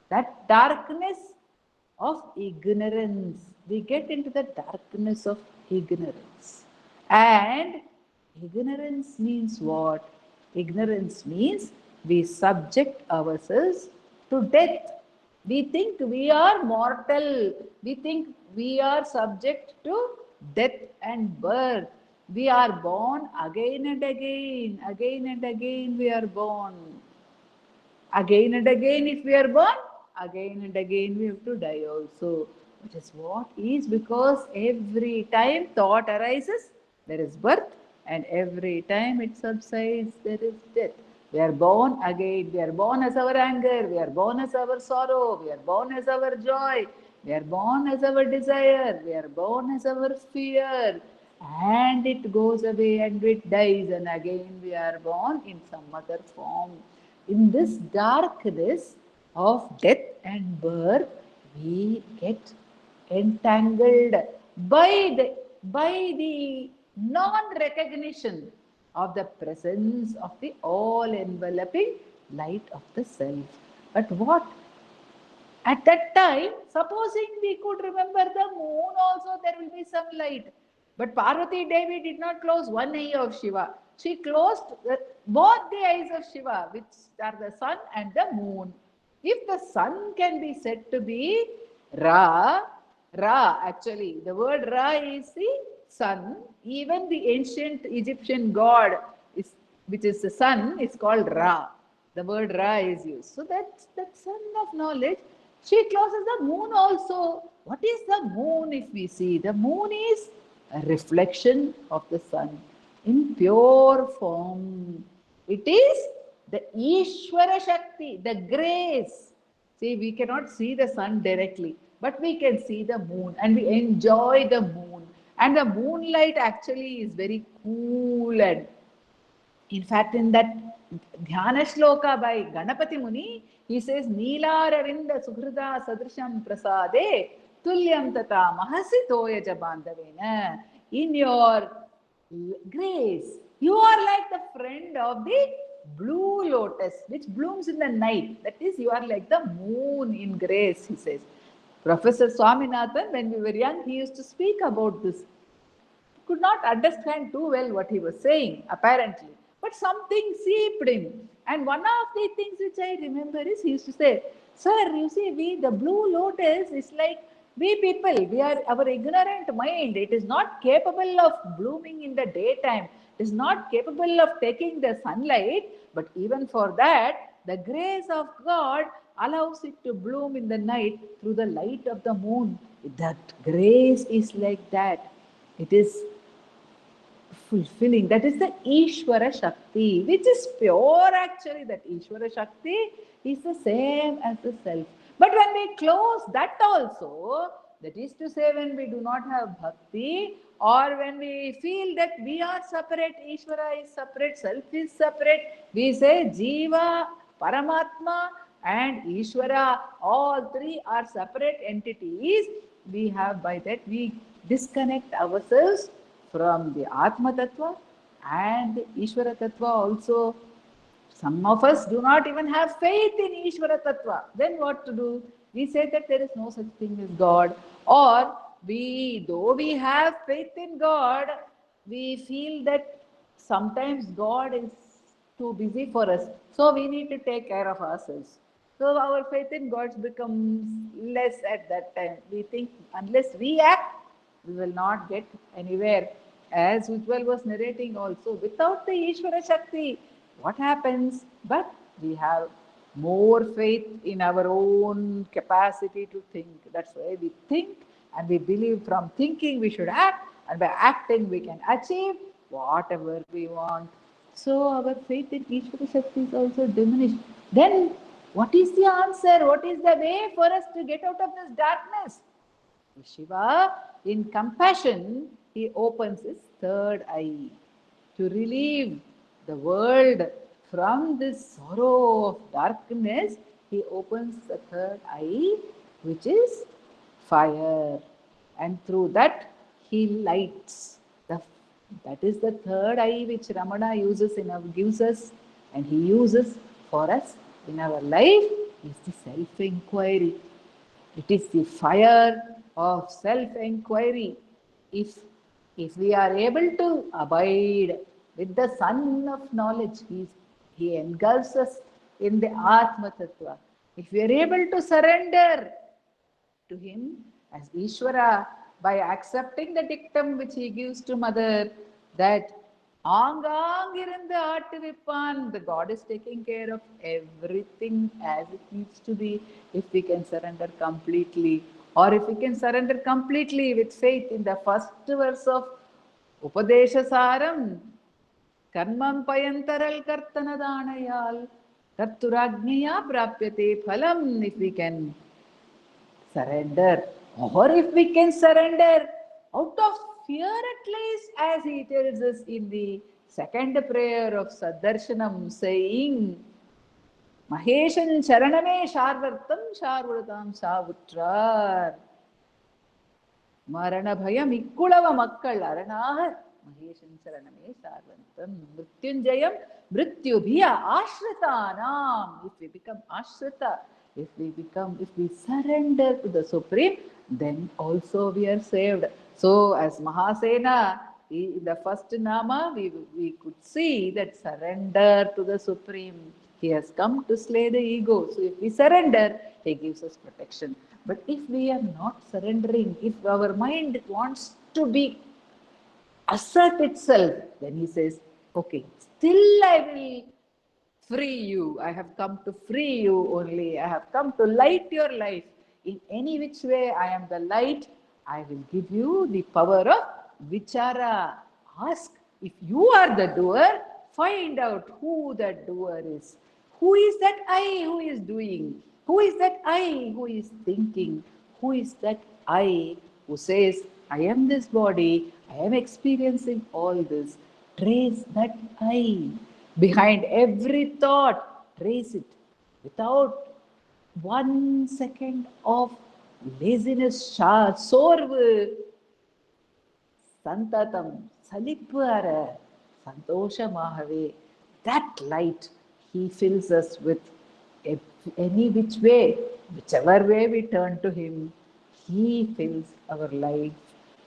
That darkness of ignorance. We get into the darkness of ignorance. And ignorance means what? Ignorance means we subject ourselves to death. We think we are mortal. We think we are subject to death and birth. We are born again and again. Again and again we are born. Again and again if we are born, again and again we have to die also. Which is what is, because every time thought arises, there is birth, and every time it subsides, there is death. We are born again. We are born as our anger. We are born as our sorrow. We are born as our joy. We are born as our desire. We are born as our fear. And it goes away and it dies, and again we are born in some other form. In this darkness of death and birth, we get entangled by the non-recognition of the presence of the all-enveloping light of the self. But what? At that time, supposing we could remember the moon also, there will be some light. But Parvati Devi did not close one eye of Shiva. She closed both the eyes of Shiva, which are the sun and the moon. If the sun can be said to be Ra actually, the word Ra is the sun. Even the ancient Egyptian god, which is the sun, is called Ra. The word Ra is used. So that's that sun of knowledge. She closes the moon also. What is the moon if we see? The moon is a reflection of the sun in pure form. It is the Ishvara Shakti, the grace. See, we cannot see the sun directly, but we can see the moon and we enjoy the moon. And the moonlight actually is very cool. And in fact, in that Dhyana Shloka by Ganapati Muni, he says, Neelaravinda Suhrida Sadrisham Prasade Tulyam Tata Mahasi Toyaja Bandhavena. In your grace, you are like the friend of the blue lotus, which blooms in the night. That is, you are like the moon in grace, he says. Professor Swaminathan, when we were young, he used to speak about this. Could not understand too well what he was saying, apparently. But something seeped in. And one of the things which I remember is he used to say, sir, you see, the blue lotus is like we people, we are our ignorant mind. It is not capable of blooming in the daytime. It is not capable of taking the sunlight. But even for that, the grace of God allows it to bloom in the night through the light of the moon. That grace is like that. It is fulfilling. That is the Ishvara Shakti, which is pure actually. That Ishvara Shakti is the same as the self. But when we close that also, that is to say, when we do not have bhakti, or when we feel that we are separate, Ishvara is separate, self is separate, we say Jiva, Paramatma, and Ishvara, all three are separate entities. We have, by that, we disconnect ourselves from the Atma Tattva and the Ishvara Tattva also. Some of us do not even have faith in Ishvara Tattva. Then what to do? We say that there is no such thing as God. Or though we have faith in God, we feel that sometimes God is too busy for us. So we need to take care of ourselves. So our faith in God becomes less at that time. We think unless we act, we will not get anywhere. As Ujjwal was narrating also, without the Ishvara Shakti, what happens? But we have more faith in our own capacity to think. That's why we think and we believe from thinking we should act, and by acting we can achieve whatever we want. So our faith in Ishvara Shakti is also diminished. Then what is the answer? What is the way for us to get out of this darkness? Shiva, in compassion, he opens his third eye to relieve the world from this sorrow of darkness. He opens the third eye, which is fire, and through that he lights the. That is the third eye which Ramana uses gives us, and he uses for us in our life is the self-inquiry. It is the fire of self-inquiry. If we are able to abide with the sun of knowledge, he engulfs us in the Atma Tattva. If we are able to surrender to him as Ishvara by accepting the dictum which he gives to mother, that ஆங்காங்கிருந்து ஆட்டுவிப்பான், the God is taking care of everything as it needs to be. If we can surrender completely, or if we can surrender completely with faith in the first verse of Upadesha Saram, கர்மம் பயந்தரல் கர்த்தனதானையால் கர்த்துராக்ஞயா பிராப்யதே பலம். If we can surrender, or if we can surrender out of fear at least, as he tells us in the second prayer of Saddarshanam, saying Maheshan Sharaname Sharvartam Sharvadatam Savutrar Marana Bhayam Ikkulava Makkal Aranahar Maheshan Sharaname Sharvantam Mrityunjayam Mrityubhiya Ashritanam. If we become Ashrita, if we surrender to the Supreme, then also we are saved. So as Mahasena, in the first Nama, we could see that surrender to the Supreme. He has come to slay the ego. So if we surrender, he gives us protection. But if we are not surrendering, if our mind wants to be assert itself, then he says, okay, still I will free you. I have come to free you only. I have come to light your life. In any which way I am the light, I will give you the power of vichara. Ask, if you are the doer, find out who that doer is. Who is that I who is doing? Who is that I who is thinking? Who is that I who says, I am this body, I am experiencing all this? Trace that I. Behind every thought, trace it without 1 second of laziness, sorvu, santatam, salipara, santoshamaave. That light he fills us with. Any which way, whichever way we turn to him, he fills our life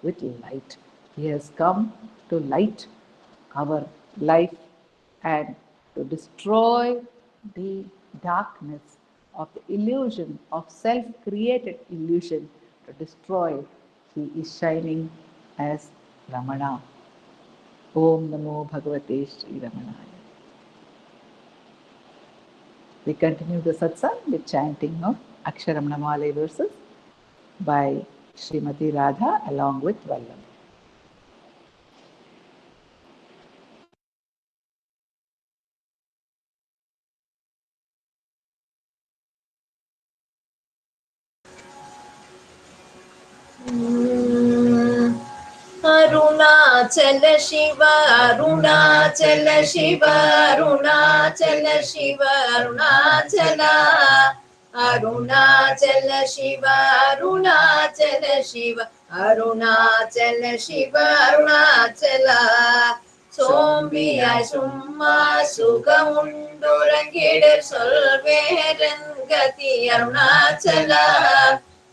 with light. He has come to light our life and to destroy the darkness of the illusion of self-created illusion. To destroy, he is shining as Ramana. Om Namo Bhagavate Sri Ramanaya. We continue the satsang with chanting of Aksharamnamale verses by Srimati Radha along with Vallabh. Arunachal Shiv Arunachal Shiv Arunachal Shiv Arunachal Arunachal Shiv Arunachal Shiv Arunachal Shiv Arunachal சோம்பியாய் சும்மா சுகமுண்டுறங்கிடர் சொல்வேரங்கதி அருணாச்சலா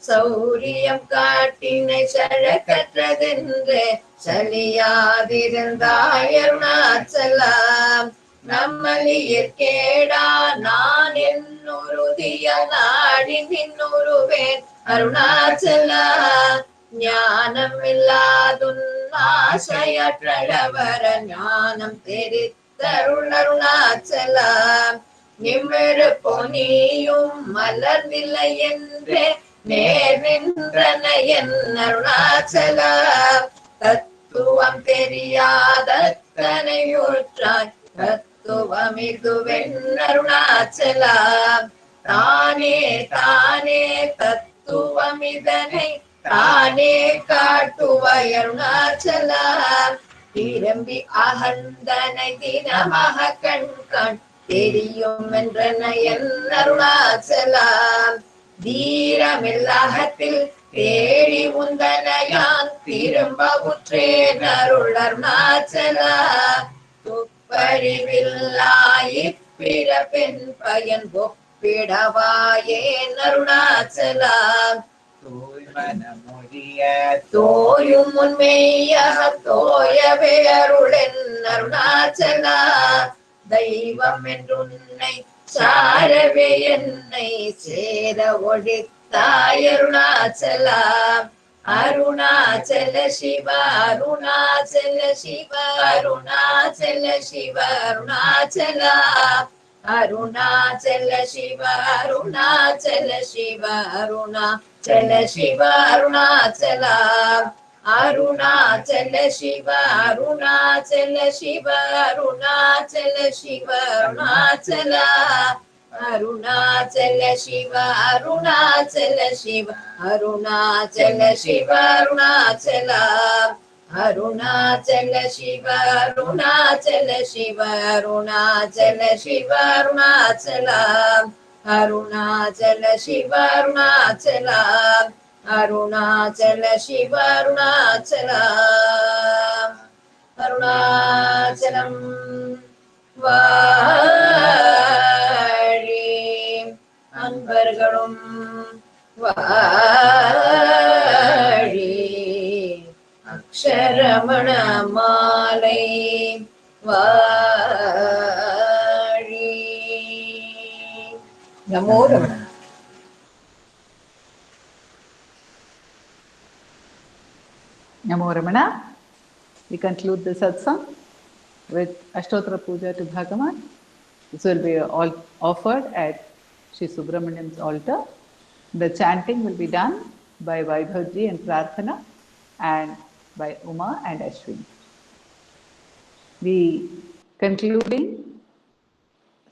சௌரியம் காட்டினை சழக்கற்றதென்று சலியாதிருந்தாய் அருணாச்சலா நம்மளியற் கேடா நான் என்னுறுதிய நாடி நின்னுருவேன் அருணாச்சலா ஞானம் இல்லாதுன் ஆசையற்றவர ஞானம் தெரித்தருள் அருணாச்சலா நிமிரு பொனியும் மலர்நிலை என்றே நேர் நின்றன என் அருணாச்சலா தத்துவம் தெரியாதத்தனையுற்றாய் தத்துவமிதுவென் அருணாச்சலா தானே தானே தத்துவமிதனை தானே காட்டுவாய் அருணாச்சலா திரும்பி அகந்தனை தினமாக கண் தெரியும் என்றன என் அருணாச்சலா தீரமில்லாகத்தில் தேடி உந்தனையான் திரும்ப உற்றேன் அருள் அருணாச்சலா துப்பறிவில்லாய் பிறப்பெண் பயன் ஒப்பிடவாயேன் அருணாச்சலா தோயும் உண்மையாக தோயவே அருளென் அருணாச்சலா தெய்வம் என்றுன்னை சாரவே என்னை சேர ஒழித்தாய் அருணாச்சலா அருணாச்சல சிவ அருணாச்சல சிவ அருணாச்சல சிவ அருணாச்சலா அருணாச்சல சிவ அருணாச்சல சிவ அருணாச்சல சிவ அருணாச்சலா அருணாச்சல சிவ அருணாச்சல சிவ அருணாச்சல சிவ அருணாச்சலா அருணாச்சல சிவ அருணாச்சல சிவ அருணாச்சல சிவ அருணாச்சலா அருணாச்சல சிவ அருணாச்சல சிவ அருணாச்சல சிவ அருணாச்சலா அருணாச்சல சிவ அருணாச்சலா அருணாச்சல சிவ அருணாச்சலா அருணாச்சலம் வாழி அன்பர்களும் வாழி அக்ஷரமண மாலை வாழி நமோ Ramana Namo Ramana. We conclude the satsang with Ashtotra Puja to Bhagavan. This will be all offered at Sri Subramaniam's altar. The chanting will be done by Vaibhavji and Prarthana and by Uma and Ashwin. The concluding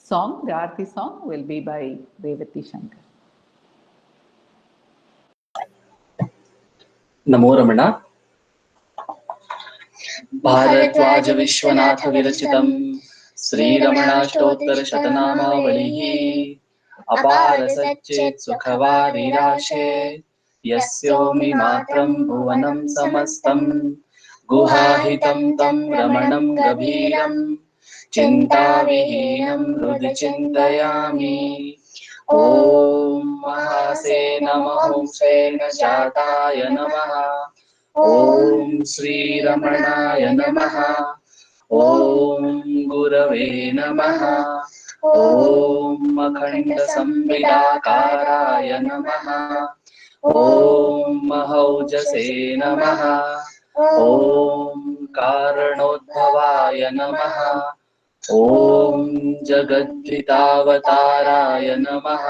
song, the Aarti song, will be by Revati Shankar. नमो रमण भारद्वाज विश्वनाथ विरचितं श्रीरमणाष्टोत्तर शतनामावलिः अपार सच्चेत् सुखवारिराशे यस्योमि मात्रं भुवनं समस्तं गुहाहितं तं रमणं गभीरं चिन्ताविहीनं हृदि चिन्तयामि ॐ महासेन महोंसेन जाताय नमः ॐ श्रीरमणाय नमः ॐ गुरवे नमः ॐ अखण्डसंविदाकाराय नमः ॐ महौजसे नमः ॐ कारणोद्भवाय नमः ॐ जगद्धितावताराय नमः।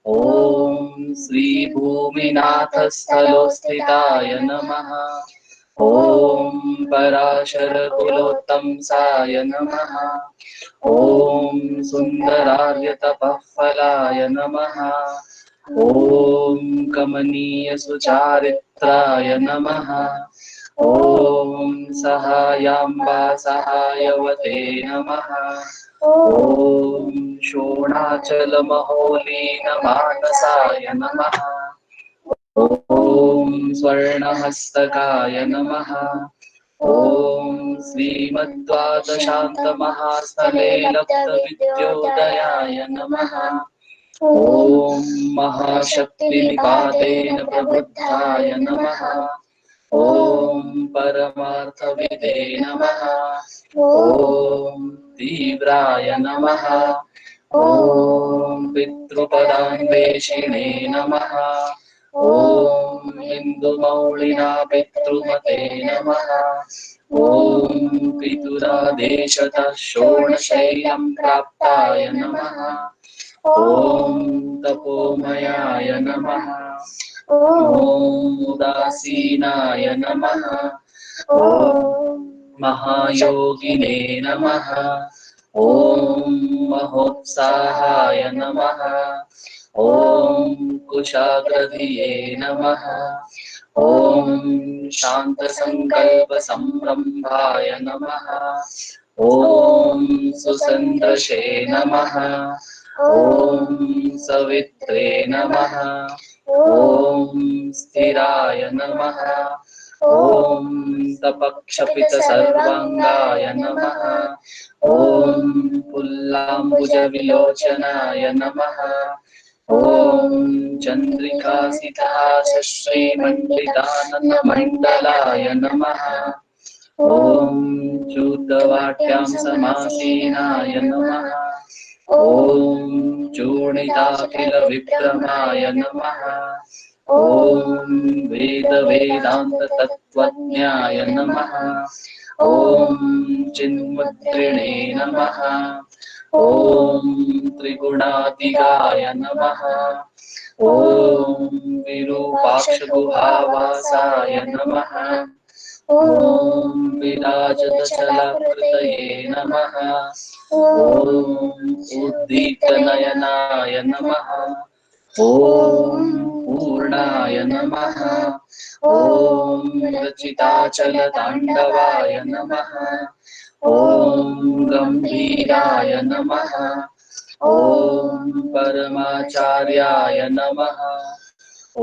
ॐ श्रीभूमिनाथस्थलोस्थिताय नमः। ॐ पराशरकुलोत्तंसाय नमः। ॐ सुन्दरार्यतपःफलाय नमः। ॐ कमनीयसुचारित्राय नमः। ॐ सहायाम्बा सहायवते नमः। ॐ शोणाचलमहोलीनमानसाय नमः। ॐ स्वर्णहस्तकाय नमः। ॐ श्रीमद्द्वादशान्तमहास्थले लब्धविद्योदयाय नमः। ॐ महाशक्तिनिपातेन प्रबुद्धाय नमः। ॐ परमार्थविदे नमः। ॐ तीव्राय नमः। ॐ पितृपदान्वेषिणे नमः। ॐ इन्दुमौळिना पितृमते नमः। ॐ पितुरादेशतः शोणशैलं प्राप्ताय नमः। ॐ तपोमयाय नमः। ॐ उदासीनाय नमः। ॐ महायोगिने नमः। ॐ महोत्साहाय नमः। ॐ कुशाग्रधिये नमः। ॐ शान्तसङ्कल्पसम्रम्भाय नमः। ॐ सुसन्दृशे नमः। ॐ सवित्रे नमः। ॐ स्थिराय नमः। ॐ तपक्षपितसर्वाङ्गाय नमः। ॐ पुल्लाम्बुजविलोचनाय नमः। ॐ चन्द्रिकासितहासश्रीमण्डितानन्दमण्डलाय नमः। ॐ चूतवाट्यां समासीनाय नमः। ॐ चूर्णिताखिलविक्रमाय नमः। ॐ वेदवेदान्ततत्त्वज्ञाय नमः। ॐ चिन्मुद्रिणे नमः। ॐ त्रिगुणातिगाय नमः। ॐ विरूपाक्षगुहावासाय नमः। ॐ विराजतचलकृतये नमः। ॐ उद्दीप्तनयनाय नमः। ॐ पूर्णाय नमः। ॐ रचिताचलताण्डवाय नमः। ॐ गम्भीराय नमः। ॐ परमाचार्याय नमः। ॐ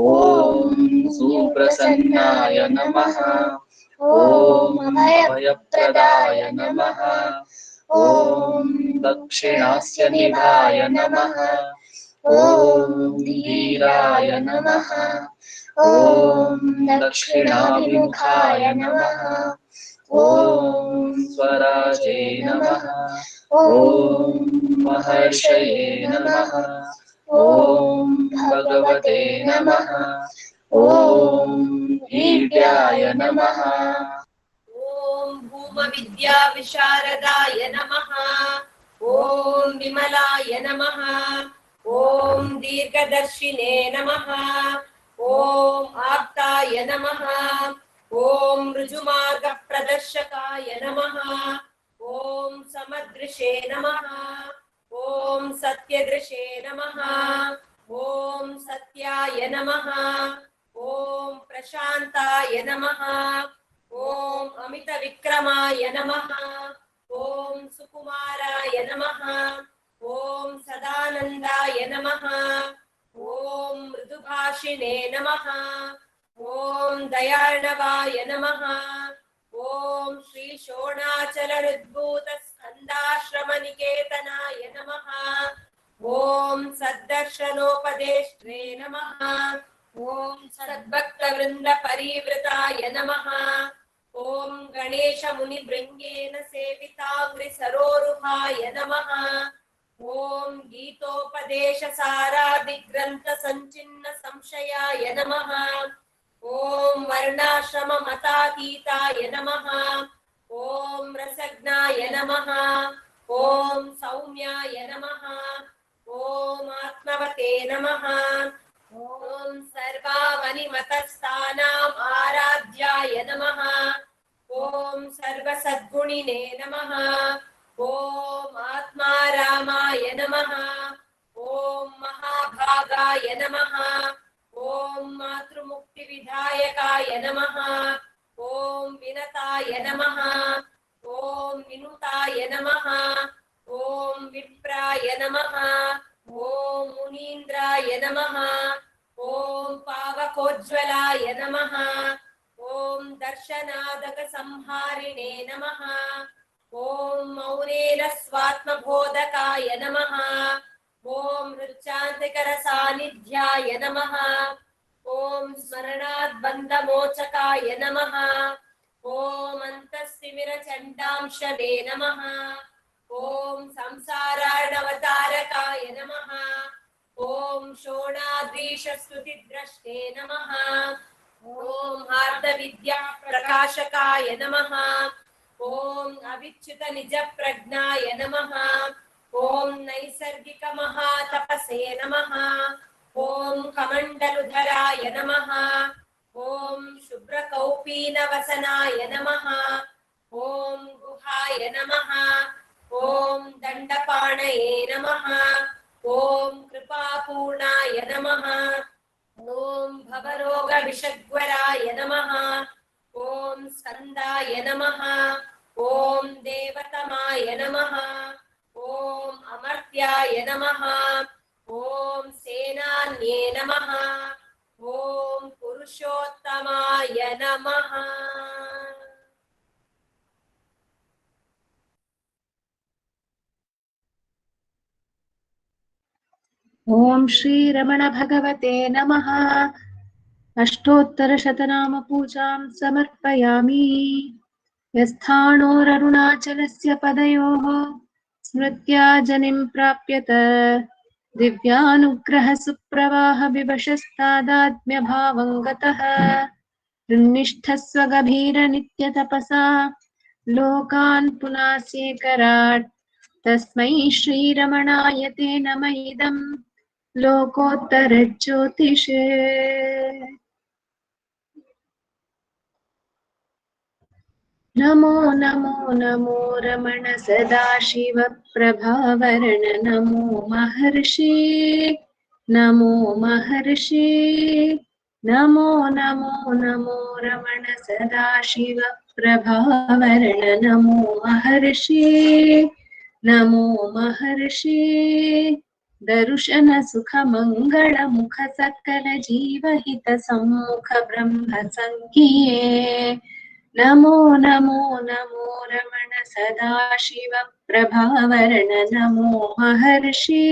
सुप्रसन्नाय नमः। ॐ अभयप्रदाय नमः। ॐ दक्षिणास्य निधाय नमः। ॐ धीराय नमः। ॐ दक्षिणाभिमुखाय नमः। ॐ स्वराजे नमः। ॐ महर्षये नमः। ॐ भगवते नमः। ॐ ईड्याय नमः। ॐ भूमविद्याविशारदाय नमः। ॐ विमलाय नमः। ॐ दीर्घदर्शिने नमः। ॐ आप्ताय नमः। ॐ ऋजुमार्गप्रदर्शकाय नमः। ॐ समदृशे नमः। ॐ सत्यदृशे नमः। ॐ सत्याय नमः। ॐ प्रशान्ताय नमः। ॐ अमितविक्रमाय नमः। ॐ सुकुमाराय नमः। ॐ सदानन्दाय नमः। ॐ मृदुभाषिणे नमः। ॐ दयार्णवाय नमः। ॐ श्रीशोणाचलनुद्भूतस्कन्दाश्रमनिकेतनाय नमः। ॐ सद्दर्शनोपदेष्ट्रे नमः। ॐ सद्भक्तवृन्दपरिवृताय नमः। ॐ गणेशमुनिभृङ्गेन सेविताङ्घ्रिसरोरुहाय नमः। ॐ गीतोपदेशसारादिग्रन्थसञ्चिन्नसंशयाय नमः। ॐ वर्णाश्रममतातीताय नमः। ॐ रसज्ञाय नमः। ॐ सौम्याय नमः ॐ आत्मवते नमः ॐ सर्वावनिमतस्थानाम् आराध्याय नमः ॐ सर्वसद्गुणिने नमः ॐ आत्मारामाय नमः ॐ महाभागाय नमः ॐ मातृमुक्तिविधायकाय नमः ॐ विनताय नमः ॐ विनुताय नमः ॐ विप्राय नमः ॐ मुनीन्द्राय नमः ॐ पावकोज्ज्वलाय नमः ॐ दर्शनादकसंहारिणे नमः ॐ मौनेन स्वात्मबोधकाय नमः ॐ मृच्छान्तिकरसान्निध्याय नमः ॐ स्मरणाद्बन्धमोचकाय नमः ॐ अन्तस्तिमिरचण्डांशने नमः ॐ संसारार्णवतारकाय नमः ॐ शोणाद्रीशस्तुतिद्रष्टे नमः ॐ हार्दविद्याप्रकाशकाय नमः ॐ अविच्युतनिजप्रज्ञाय नमः ॐ नैसर्गिकमहातपसे नमः ॐ कमण्डलुधराय नमः ॐ शुभ्रकौपीनवसनाय नमः ॐ गुहाय नमः ॐ दण्डपाणये नमः ॐ कृपापूर्णाय नमः ॐ भवरोगविषग्वराय नमः ॐ स्कन्दाय नमः ॐ देवतमाय नमः ॐ अमर्त्याय नमः ॐ सेनान्ये नमः ॐ पुरुषोत्तमाय नमः। ॐ श्रीरमण भगवते नमः। अष्टोत्तरशतनामपूजां समर्पयामि। यस्थाणोररुणाचलस्य पदयोः स्मृत्या जनिं प्राप्यत दिव्यानुग्रहसुप्रवाहविवशस्तादात्म्यभावं गतः निष्ठस्वगभीरनित्यतपसा लोकान् पुनास्येकराट् तस्मै श्रीरमणाय ते नम इदं लोकोत्तरज्योतिषे। नमो नमो नमो रमण सदाशिव प्रभावरण नमो महर्षि नमो महर्षि नमो नमो नमो रमण सदाशिव प्रभावरण नमो महर्षि नमो महर्षि दर्शन सुख मंगल मुख सकल जीवहित सम्मुख ब्रह्म संकीये नमो नमो नमो रमण सदाशिव प्रभावरण नमो महर्षि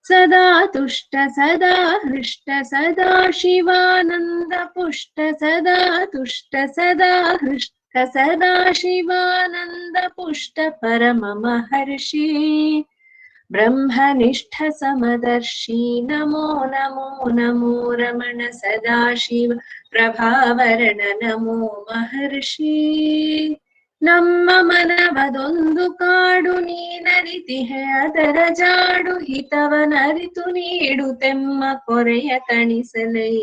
सदा तुष्ट सदा हृष्ट सदा शिवानंद पुष्ट सदा तुष्ट सदा हृष्ट सदा शिवानंद पुष्ट परम महर्षि ब्रह्मनिष्ठ समदर्शी नमो नमो नमो रमण सदाशिव प्रभावरण नमो महर्षि ನಮ್ಮ ಮನವದೊಂದು ಕಾಡು ನೀನರಿತಿಹೆ ಅದರ ಜಾಡು ಹಿತವನರಿತು ನೀಡುತ್ತೆಮ್ಮ ಕೊರೆಯ ತಣಿಸಲೈ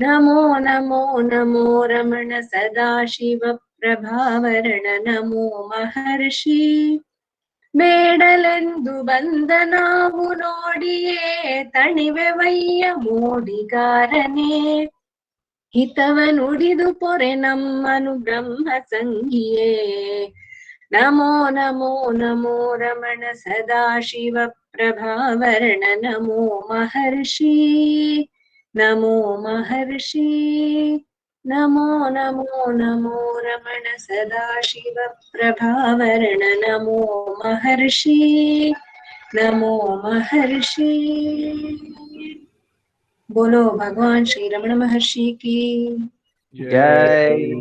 ನಮೋ ನಮೋ ನಮೋ ರಮಣ ಸದಾಶಿವ ಪ್ರಭಾವರಣ ನಮೋ ಮಹರ್ಷಿ ಬೇಡಲೆಂದು ಬಂದ ನಾವು ನೋಡಿಯೇ ತಣಿವೆವಯ್ಯ ಮೋಡಿಗಾರನೇ ಹಿತವ ನುಡಿದು ಪೊರೆ ನಮ್ಮನು ಬ್ರಹ್ಮ ಸಂಗಿಯೇ ನಮೋ ನಮೋ ನಮೋ ರಮಣ ಸದಾಶಿವ ಪ್ರಭಾವರಣ ನಮೋ ಮಹರ್ಷಿ ನಮೋ ಮಹರ್ಷಿ ನಮೋ ನಮೋ ನಮೋ ರಮಣ ಸದಾಶಿವ ಪ್ರಭಾವರಣ ನಮೋ ಮಹರ್ಷಿ ನಮೋ महर्षि। बोलो भगवान श्री रमण महर्षि की जय।